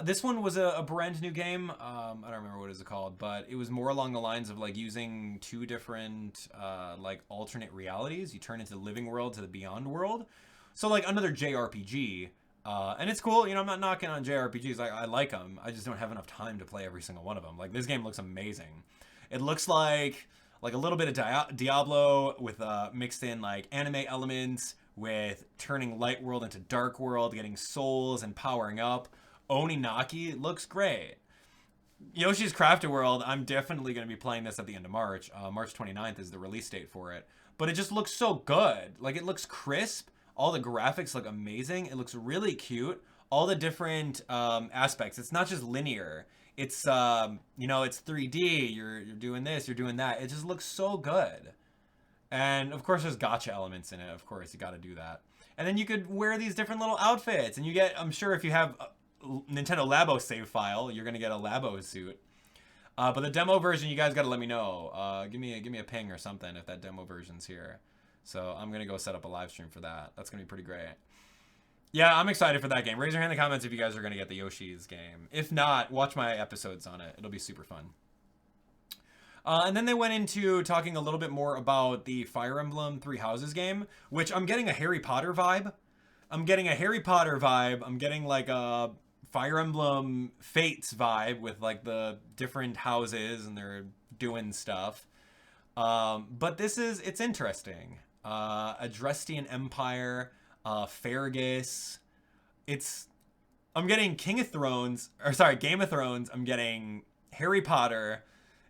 This one was a brand new game. I don't remember what it was called, but it was more along the lines of like using two different like alternate realities. You turn into the living world to the beyond world. So like another JRPG. And it's cool, you know, I'm not knocking on JRPGs. I like them. I just don't have enough time to play every single one of them. Like, this game looks amazing. It looks like a little bit of Diablo with mixed in like anime elements, with turning light world into dark world, getting souls and powering up. Oninaki looks great. Yoshi's Crafted World, I'm definitely going to be playing this at the end of March. March 29th is the release date for it. But it just looks so good. Like, it looks crisp. All the graphics look amazing. It looks really cute. All the different aspects. It's not just linear. It's, you know, it's 3D. You're doing this, you're doing that. It just looks so good. And, of course, there's gacha elements in it. Of course, you got to do that. And then you could wear these different little outfits. And you get, I'm sure if you have a Nintendo Labo save file, you're going to get a Labo suit. But the demo version, you guys got to let me know. Give me a ping or something if that demo version's here. So I'm going to go set up a live stream for that. That's going to be pretty great. Yeah, I'm excited for that game. Raise your hand in the comments if you guys are going to get the Yoshi's game. If not, watch my episodes on it. It'll be super fun. And then they went into talking a little bit more about the Fire Emblem Three Houses game, which I'm getting a Harry Potter vibe. I'm getting like a Fire Emblem Fates vibe with like the different houses and they're doing stuff. But it's interesting. Adrestian Empire, Fergus. I'm getting Game of Thrones. I'm getting Harry Potter,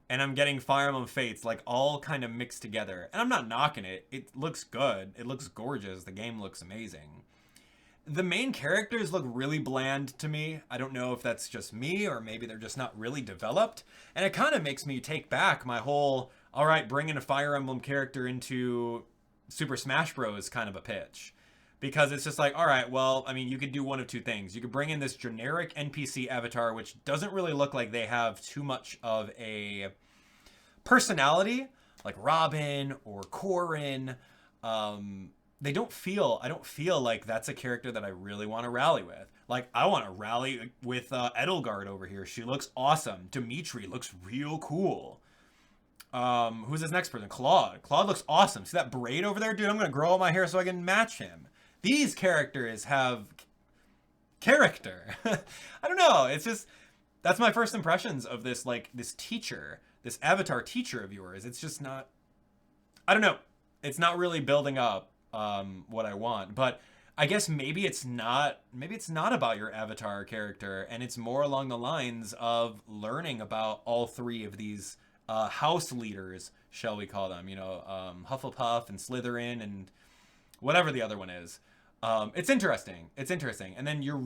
and I'm getting Fire Emblem Fates, like all kind of mixed together. And I'm not knocking it. It looks good. It looks gorgeous. The game looks amazing. The main characters look really bland to me. I don't know if that's just me or maybe they're just not really developed. And it kind of makes me take back my whole, all right, bringing a Fire Emblem character into Super Smash Bros. Kind of a pitch. Because it's just like, all right, well, I mean, you could do one of two things. You could bring in this generic NPC avatar, which doesn't really look like they have too much of a personality, like Robin or Corrin. I don't feel like that's a character that I really want to rally with. Like, I want to rally with Edelgard over here. She looks awesome. Dimitri looks real cool. Who's this next person? Claude. Claude looks awesome. See that braid over there? Dude, I'm going to grow out my hair so I can match him. These characters have character. I don't know. It's just, that's my first impressions of this, like, this teacher, this avatar teacher of yours. It's just not, I don't know. It's not really building up what I want. But I guess maybe it's not about your avatar character, and it's more along the lines of learning about all three of these house leaders, shall we call them, you know, Hufflepuff and Slytherin and whatever the other one is. It's interesting. And then you're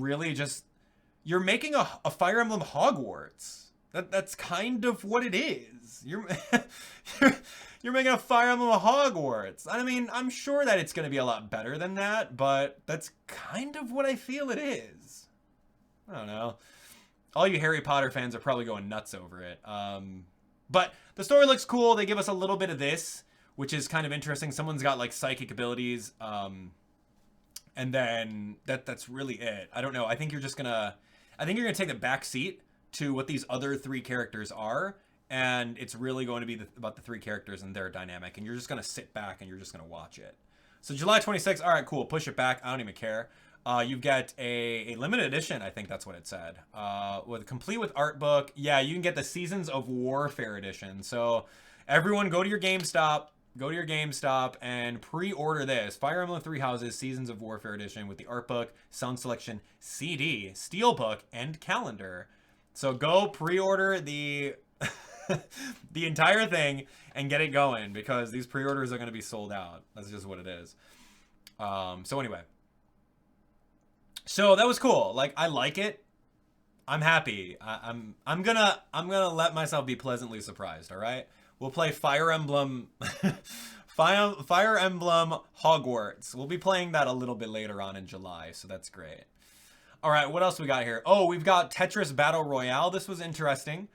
making a Fire Emblem Hogwarts. That's kind of what it is. You're making a Fire Emblem Hogwarts. I mean, I'm sure that it's going to be a lot better than that, but that's kind of what I feel it is. I don't know. All you Harry Potter fans are probably going nuts over it. But the story looks cool. They give us a little bit of this, which is kind of interesting. Someone's got like psychic abilities. And then that's really it. I don't know. I think you're gonna take the back seat to what these other three characters are, and it's really going to be about the three characters and their dynamic, and you're just gonna sit back and you're just gonna watch it. So July 26th, all right, cool, push it back, I don't even care. You've got a limited edition, I think that's what it said, complete with art book. Yeah, you can get the Seasons of Warfare edition. So everyone go to your GameStop and pre-order this Fire Emblem Three Houses Seasons of Warfare edition with the art book, sound selection, CD, steelbook, and calendar. So go pre-order the the entire thing and get it going, because these pre-orders are going to be sold out. That's just what it is. So anyway, so that was cool. Like, I like it. I'm happy. I'm gonna let myself be pleasantly surprised. All right. We'll play Fire Emblem, Fire Emblem Hogwarts. We'll be playing that a little bit later on in July, so that's great. All right, what else we got here? Oh, we've got Tetris Battle Royale. This was interesting.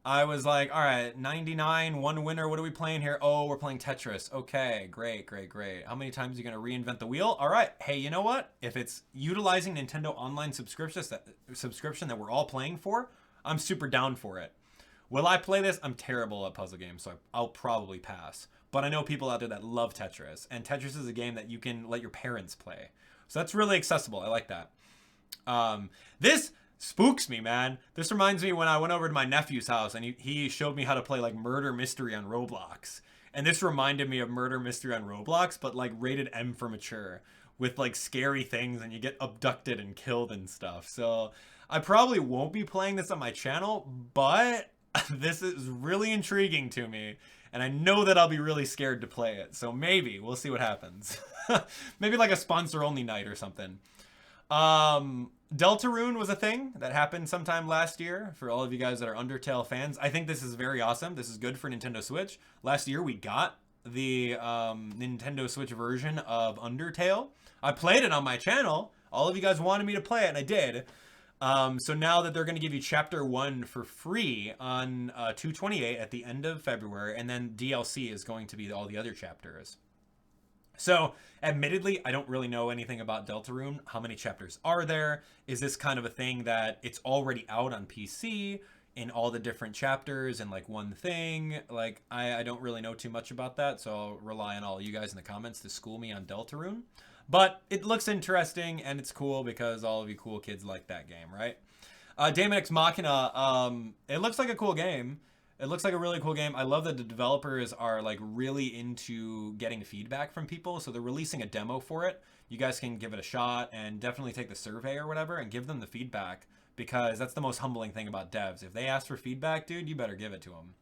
I was like, all right, 99, one winner. What are we playing here? Oh, we're playing Tetris. Okay, great, great, great. How many times are you going to reinvent the wheel? All right. Hey, you know what? If it's utilizing Nintendo Online subscription that we're all playing for, I'm super down for it. Will I play this? I'm terrible at puzzle games, so I'll probably pass. But I know people out there that love Tetris, and Tetris is a game that you can let your parents play. So that's really accessible. I like that. This spooks me, man. This reminds me when I went over to my nephew's house and he showed me how to play like murder mystery on Roblox. And this reminded me of murder mystery on Roblox, but like rated M for mature with like scary things and you get abducted and killed and stuff. So I probably won't be playing this on my channel, but this is really intriguing to me. And I know that I'll be really scared to play it. So maybe we'll see what happens. Maybe like a sponsor only night or something. Deltarune was a thing that happened sometime last year for all of you guys that are Undertale fans. I think this is very awesome. This is good for Nintendo Switch. Last year we got the Nintendo Switch version of Undertale. I played it on my channel. All of you guys wanted me to play it, and I did. So now that they're going to give you Chapter 1 for free on 2/28 at the end of February, and then DLC is going to be all the other chapters. So, admittedly, I don't really know anything about Deltarune. How many chapters are there? Is this kind of a thing that it's already out on PC in all the different chapters and like one thing? Like, I don't really know too much about that, so I'll rely on all you guys in the comments to school me on Deltarune. But it looks interesting and it's cool because all of you cool kids like that game, right? Daemon X Machina, it looks like a cool game. It looks like a really cool game. I love that the developers are like really into getting feedback from people. So they're releasing a demo for it. You guys can give it a shot and definitely take the survey or whatever and give them the feedback, because that's the most humbling thing about devs. If they ask for feedback, dude, you better give it to them.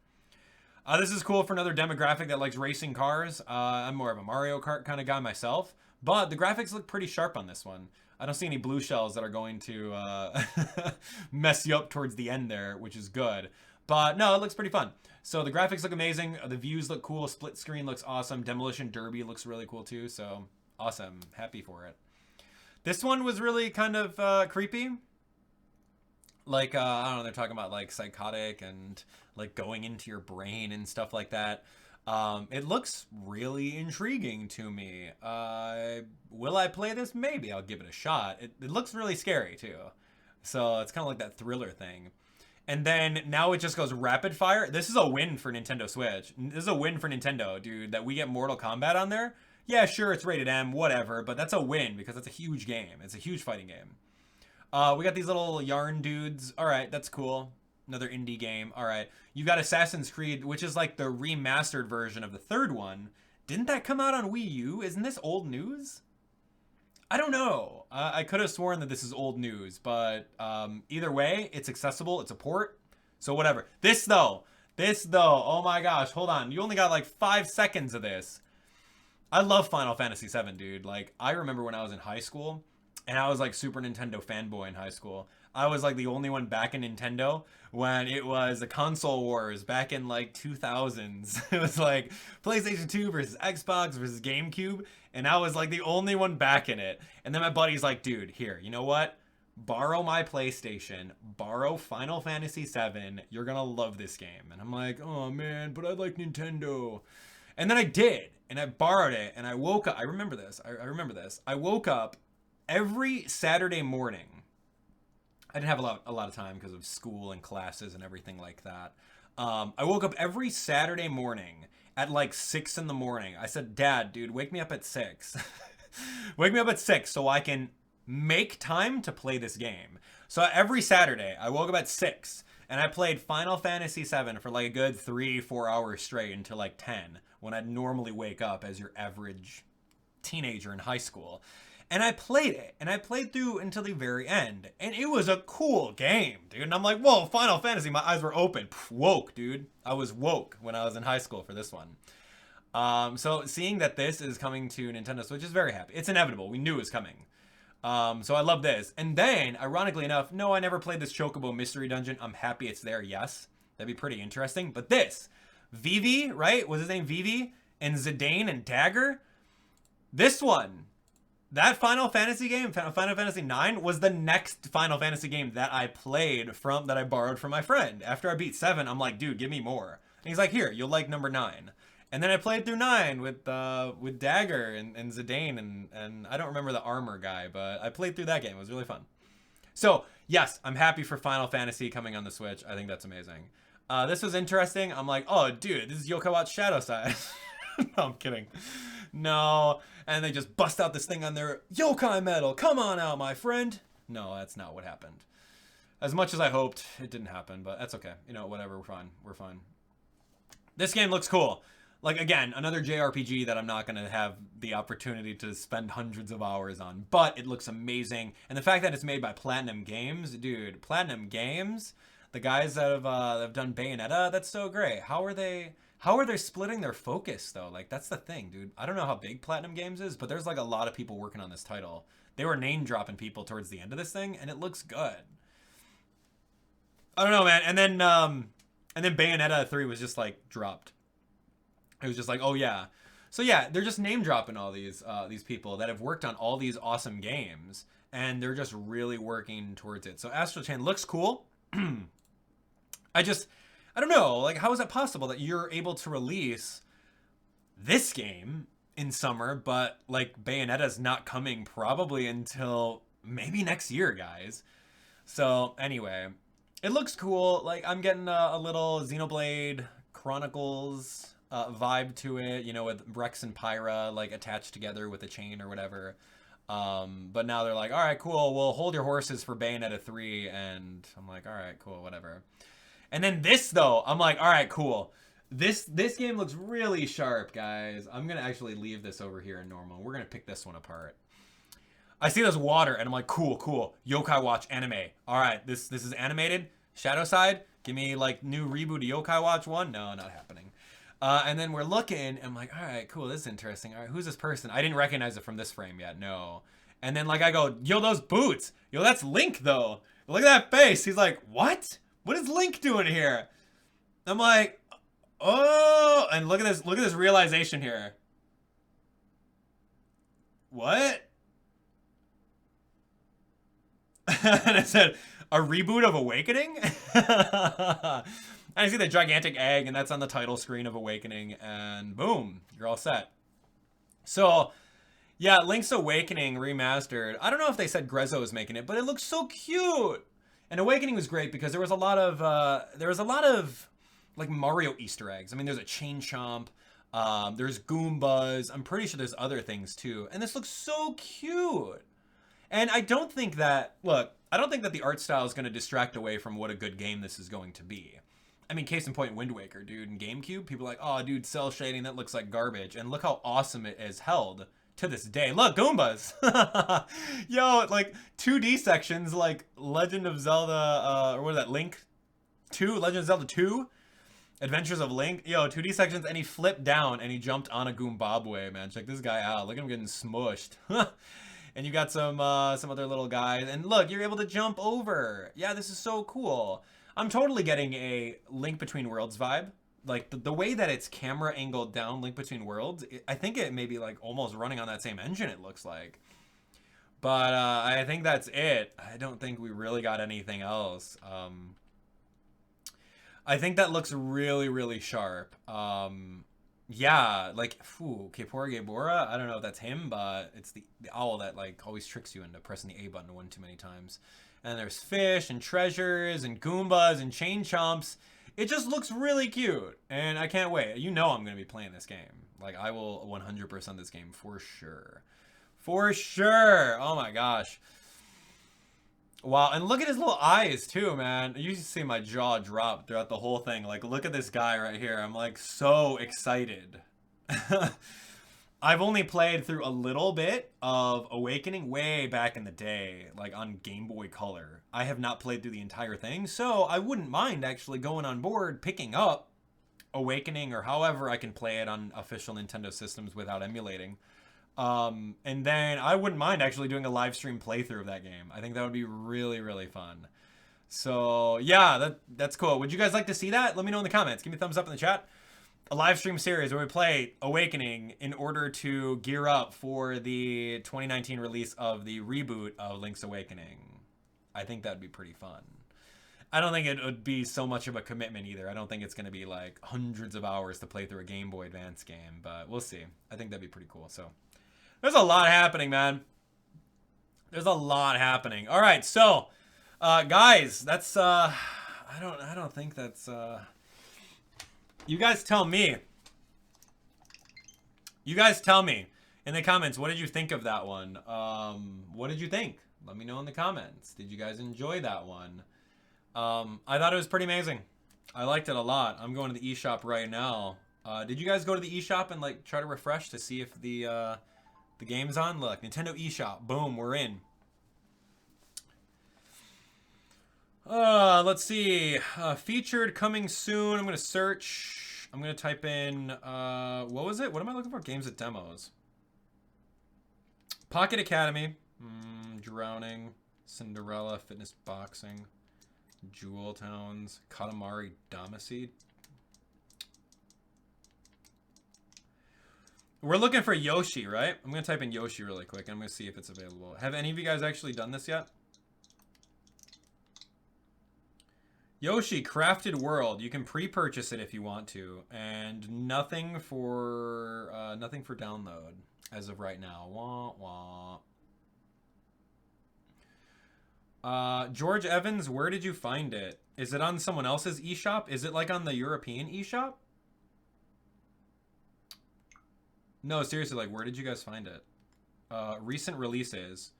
This is cool for another demographic that likes racing cars. I'm more of a Mario Kart kind of guy myself, but the graphics look pretty sharp on this one. I don't see any blue shells that are going to mess you up towards the end there, which is good. But no, it looks pretty fun. So the graphics look amazing. The views look cool. Split screen looks awesome. Demolition Derby looks really cool too. So awesome. Happy for it. This one was really kind of creepy. Like, I don't know, they're talking about like psychotic and like going into your brain and stuff like that. It looks really intriguing to me. Will I play this? Maybe I'll give it a shot. It looks really scary too. So it's kind of like that thriller thing. And then now it just goes rapid fire. This is a win for Nintendo Switch. This is a win for Nintendo, dude, that we get Mortal Kombat on there. Yeah, sure, it's rated M, whatever, but that's a win because it's a huge game. It's a huge fighting game. We got these little yarn dudes. All right, that's cool. Another indie game. All right. You got Assassin's Creed, which is like the remastered version of the third one. Didn't that come out on Wii U? Isn't this old news? I don't know. I could have sworn that this is old news, but either way, it's accessible. It's a port. So whatever. This though, oh my gosh, hold on. You only got like 5 seconds of this. I love Final Fantasy VII, dude. Like, I remember when I was in high school, and I was like Super Nintendo fanboy in high school. I was like the only one back in Nintendo when it was the console wars back in like 2000s. It was like PlayStation 2 versus Xbox versus GameCube. And I was like the only one back in it. And then my buddy's like, dude, here, you know what? Borrow my PlayStation, borrow Final Fantasy VII. You're going to love this game. And I'm like, oh man, but I like Nintendo. And then I did. And I borrowed it. And I woke up. I remember this. I remember this. I woke up every Saturday morning. I didn't have a lot of time because of school and classes and everything like that. I woke up every Saturday morning at like 6 in the morning. I said, Dad, dude, wake me up at 6. Wake me up at 6 so I can make time to play this game. So every Saturday, I woke up at 6 and I played Final Fantasy VII for like a good 3-4 hours straight until like 10, when I'd normally wake up as your average teenager in high school. And I played it, and I played through until the very end, and it was a cool game, dude. And I'm like, whoa, Final Fantasy, my eyes were open. Woke, dude. I was woke when I was in high school for this one. So seeing that this is coming to Nintendo Switch is very happy. It's inevitable. We knew it was coming. So I love this. And then, ironically enough, no, I never played this Chocobo Mystery Dungeon. I'm happy it's there, yes. That'd be pretty interesting. But this, Vivi, right? Was his name Vivi? And Zidane and Dagger? This one that Final Fantasy game, Final Fantasy IX, was the next Final Fantasy game that I played from, that I borrowed from my friend. After I beat 7, I'm like, dude, give me more. And he's like, here, you'll like number 9. And then I played through 9 with Dagger and Zidane and I don't remember the armor guy, but I played through that game. It was really fun. So, yes, I'm happy for Final Fantasy coming on the Switch. I think that's amazing. This was interesting. I'm like, oh, dude, this is Yokai Watch Shadow Side. No, I'm kidding. No. And they just bust out this thing on their yokai metal. Come on out, my friend. No, that's not what happened. As much as I hoped, it didn't happen, but that's okay. You know, whatever, we're fine. We're fine. This game looks cool. Like, again, another JRPG that I'm not going to have the opportunity to spend hundreds of hours on, but it looks amazing. And the fact that it's made by Platinum Games, dude, Platinum Games, the guys that have done Bayonetta, that's so great. How are they splitting their focus, though? Like, that's the thing, dude. I don't know how big Platinum Games is, but there's, like, a lot of people working on this title. They were name-dropping people towards the end of this thing, and it looks good. I don't know, man. And then Bayonetta 3 was just, like, dropped. It was just like, oh, yeah. So, yeah, they're just name-dropping all these people that have worked on all these awesome games, and they're just really working towards it. So, Astral Chain looks cool. I don't know, like, how is it possible that you're able to release this game in summer, but, like, Bayonetta's not coming probably until maybe next year, guys? So, anyway, it looks cool. Like, I'm getting a little Xenoblade Chronicles vibe to it, you know, with Rex and Pyra, like, attached together with a chain or whatever. But now they're like, all right, cool, we'll hold your horses for Bayonetta 3, and I'm like, all right, cool, whatever. And then this, though, I'm like, all right, cool. This game looks really sharp, guys. I'm going to actually leave this over here in normal. We're going to pick this one apart. I see this water, and I'm like, cool, cool. Yokai Watch anime. All right, this is animated. Shadow Side, give me, like, new reboot of Yokai Watch 1. No, not happening. And then we're looking, and I'm like, all right, cool, this is interesting. All right, who's this person? I didn't recognize it from this frame yet, no. And then, like, I go, yo, those boots. Yo, that's Link, though. Look at that face. He's like, what? What is Link doing here? I'm like, oh, and look at this realization here. What? And I said, a reboot of Awakening? I see the gigantic egg, and that's on the title screen of Awakening, and boom, you're all set. So, yeah, Link's Awakening remastered. I don't know if they said Grezzo was making it, but it looks so cute. And Awakening was great because there was a lot of like Mario Easter eggs. I mean, there's a Chain Chomp, there's Goombas. I'm pretty sure there's other things too. And this looks so cute. And I don't think that the art style is going to distract away from what a good game this is going to be. I mean, case in point, Wind Waker, dude. In GameCube, people are like, oh, dude, cell shading, that looks like garbage. And look how awesome it is held to this day. Look, Goombas. Yo, like 2D sections like Legend of Zelda, or what is that, Link 2? Legend of Zelda 2? Adventures of Link. Yo, 2D sections, and he flipped down and he jumped on a Goombabwe, man. Check this guy out. Look at him getting smushed. And you got some other little guys. And look, you're able to jump over. Yeah, this is so cool. I'm totally getting a Link Between Worlds vibe. Like, the way that it's camera angled down Link Between Worlds, I think it may be, like, almost running on that same engine, it looks like. But I think that's it. I don't think we really got anything else. I think that looks really, really sharp. Yeah, like, Kepora Gebora, I don't know if that's him, but it's the owl that, like, always tricks you into pressing the A button one too many times. And there's fish and treasures and Goombas and Chain Chomps. It just looks really cute, and I can't wait. You know I'm going to be playing this game. Like, I will 100% this game for sure. For sure! Oh my gosh. Wow, and look at his little eyes too, man. You see my jaw drop throughout the whole thing. Like, look at this guy right here. I'm, like, so excited. I've only played through a little bit of Awakening way back in the day, like on Game Boy Color. I have not played through the entire thing, so I wouldn't mind actually going on board, picking up Awakening, or however I can play it on official Nintendo systems without emulating. And then I wouldn't mind actually doing a live stream playthrough of that game. I think that would be really, really fun. So yeah, that's cool. Would you guys like to see that? Let me know in the comments. Give me a thumbs up in the chat. a live stream series where we play Awakening in order to gear up for the 2019 release of the reboot of Link's Awakening. I think that'd be pretty fun. I don't think it would be so much of a commitment either. I don't think it's going to be like hundreds of hours to play through a Game Boy Advance game, but we'll see. I think that'd be pretty cool. So there's a lot happening, man. There's a lot happening. All right, so guys, that's I don't think that's you guys tell me. You guys tell me in the comments, what did you think of that one? What did you think? Let me know in the comments. Did you guys enjoy that one? I thought it was pretty amazing. I liked it a lot. I'm going to the eShop right now. Did you guys go to the eShop and like try to refresh to see if the game's on? Look, Nintendo eShop. Boom, we're in. Let's see. Featured coming soon. I'm going to search. I'm going to type in, what was it? What am I looking for? Games at demos. Pocket Academy. Drowning. Cinderella. Fitness Boxing. Jewel Towns. Katamari Damacy. We're looking for Yoshi, right? I'm going to type in Yoshi really quick. I'm going to see if it's available. Have any of you guys actually done this yet? Yoshi Crafted World. You can pre-purchase it if you want to, and nothing for download as of right now. Wah wah. George Evans, where did you find it? Is it on someone else's eShop? Is it like on the European eShop? No, seriously, like where did you guys find it? Recent releases.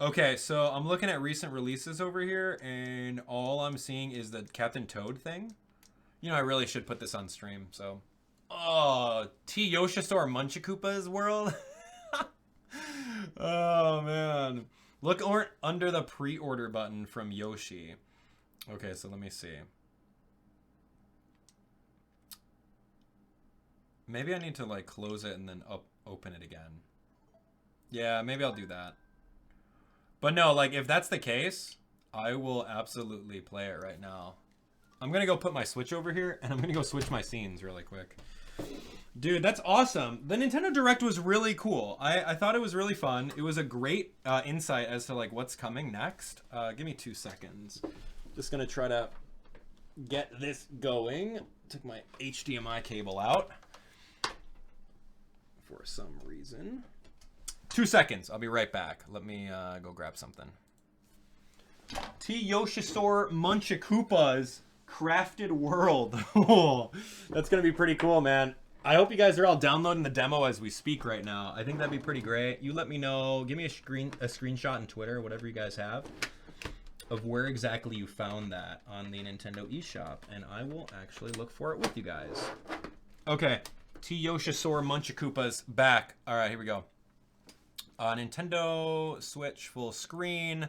Okay, so I'm looking at recent releases over here, and all I'm seeing is the Captain Toad thing. You know, I really should put this on stream, so. Oh, T. Yoshi Store Munchakoopa's World? Oh, man. Look under the pre-order button from Yoshi. Okay, so let me see. Maybe I need to, like, close it and then open it again. Yeah, maybe I'll do that. But no, like, if that's the case, I will absolutely play it right now. I'm going to go put my Switch over here, and I'm going to go switch my scenes really quick. Dude, that's awesome. The Nintendo Direct was really cool. I thought it was really fun. It was a great insight as to, like, what's coming next. Give me 2 seconds. Just going to try to get this going. Took my HDMI cable out for some reason. 2 seconds. I'll be right back. Let me go grab something. T. Yoshi Store Munchakoopa's Crafted World. That's going to be pretty cool, man. I hope you guys are all downloading the demo as we speak right now. I think that'd be pretty great. You let me know. Give me a screenshot on Twitter, whatever you guys have, of where exactly you found that on the Nintendo eShop, and I will actually look for it with you guys. Okay. T. Yoshi Store Munchakoopa's back. All right, here we go. Nintendo Switch full screen.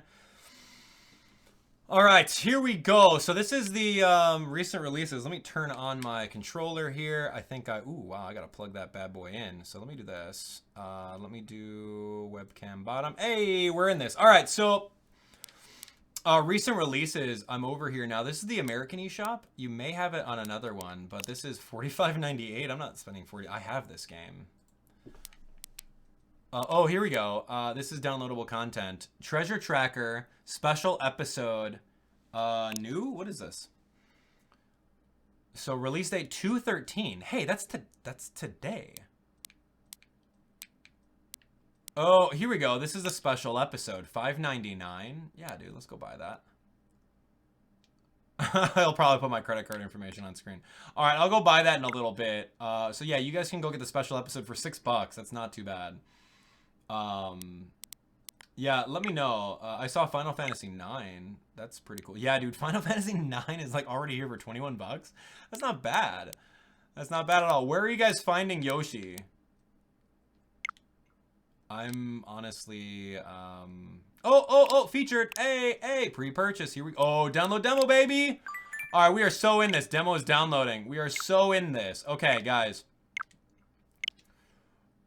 All right, here we go. So this is the recent releases. Let me turn on my controller here. I think ooh, wow, I gotta plug that bad boy in. So let me do this. Let me do webcam bottom. Hey, we're in this. All right, so recent releases. I'm over here now. This is the American eShop. You may have it on another one, but this is $45.98. I'm not spending $40. I have this game. Oh, here we go. This is downloadable content. Treasure Tracker, special episode, new? What is this? So release date 2/13. Hey, that's today. Oh, here we go. This is a special episode. $5.99. Yeah, dude, let's go buy that. I'll probably put my credit card information on screen. All right, I'll go buy that in a little bit. So yeah, you guys can go get the special episode for $6. That's not too bad. Yeah, let me know. I saw Final Fantasy 9. That's pretty cool. Yeah, dude, Final Fantasy 9 is like already here for $21. That's not bad. That's not bad at all. Where are you guys finding Yoshi? I'm honestly, oh, featured. Hey, pre-purchase. Here we go. Oh, download demo, baby. All right, we are so in this. Demo is downloading. We are so in this. Okay, guys.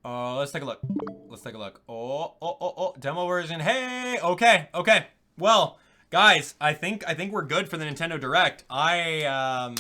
Let's take a look. Let's take a look. Oh, demo version. Hey, okay. Well, guys, I think we're good for the Nintendo Direct. I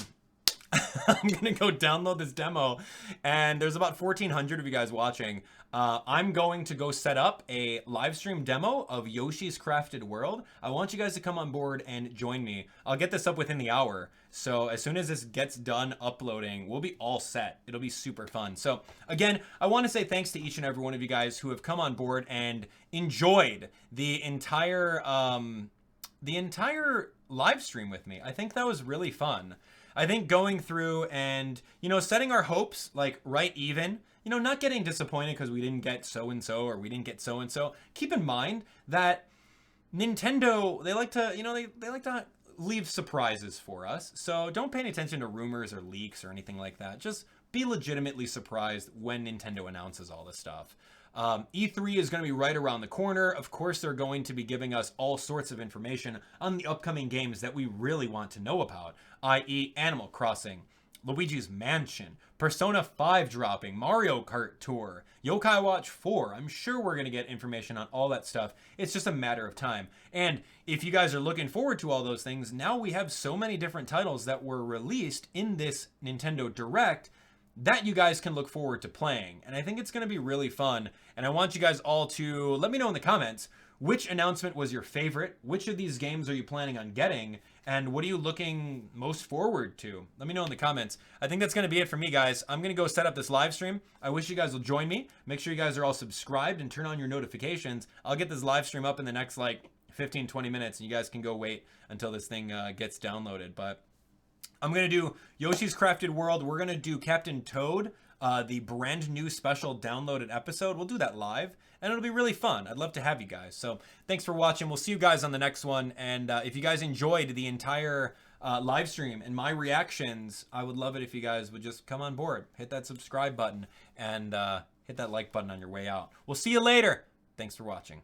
I'm gonna go download this demo, and there's about 1,400 of you guys watching. I'm going to go set up a live stream demo of Yoshi's Crafted World. I want you guys to come on board and join me. I'll get this up within the hour. So as soon as this gets done uploading, we'll be all set. It'll be super fun. So again, I want to say thanks to each and every one of you guys who have come on board and enjoyed the entire live stream with me. I think that was really fun. I think going through and, you know, setting our hopes like right even, you know, not getting disappointed because we didn't get so-and-so or we didn't get so-and-so. Keep in mind that Nintendo, they like to, you know, they like to leave surprises for us. So don't pay any attention to rumors or leaks or anything like that. Just be legitimately surprised when Nintendo announces all this stuff. E3 is going to be right around the corner. Of course, they're going to be giving us all sorts of information on the upcoming games that we really want to know about, i.e. Animal Crossing, Luigi's Mansion, Persona 5 dropping, Mario Kart Tour, Yokai Watch 4. I'm sure we're going to get information on all that stuff. It's just a matter of time. And if you guys are looking forward to all those things, now we have so many different titles that were released in this Nintendo Direct that you guys can look forward to playing. And I think it's going to be really fun. And I want you guys all to let me know in the comments, which announcement was your favorite? Which of these games are you planning on getting? And what are you looking most forward to? Let me know in the comments. I think that's going to be it for me, guys. I'm going to go set up this live stream. I wish you guys will join me. Make sure you guys are all subscribed and turn on your notifications. I'll get this live stream up in the next like 15, 20 minutes. And you guys can go wait until this thing gets downloaded. But I'm going to do Yoshi's Crafted World. We're going to do Captain Toad, the brand new special downloaded episode. We'll do that live, and it'll be really fun. I'd love to have you guys. So thanks for watching. We'll see you guys on the next one. And if you guys enjoyed the entire live stream and my reactions, I would love it if you guys would just come on board. Hit that subscribe button and hit that like button on your way out. We'll see you later. Thanks for watching.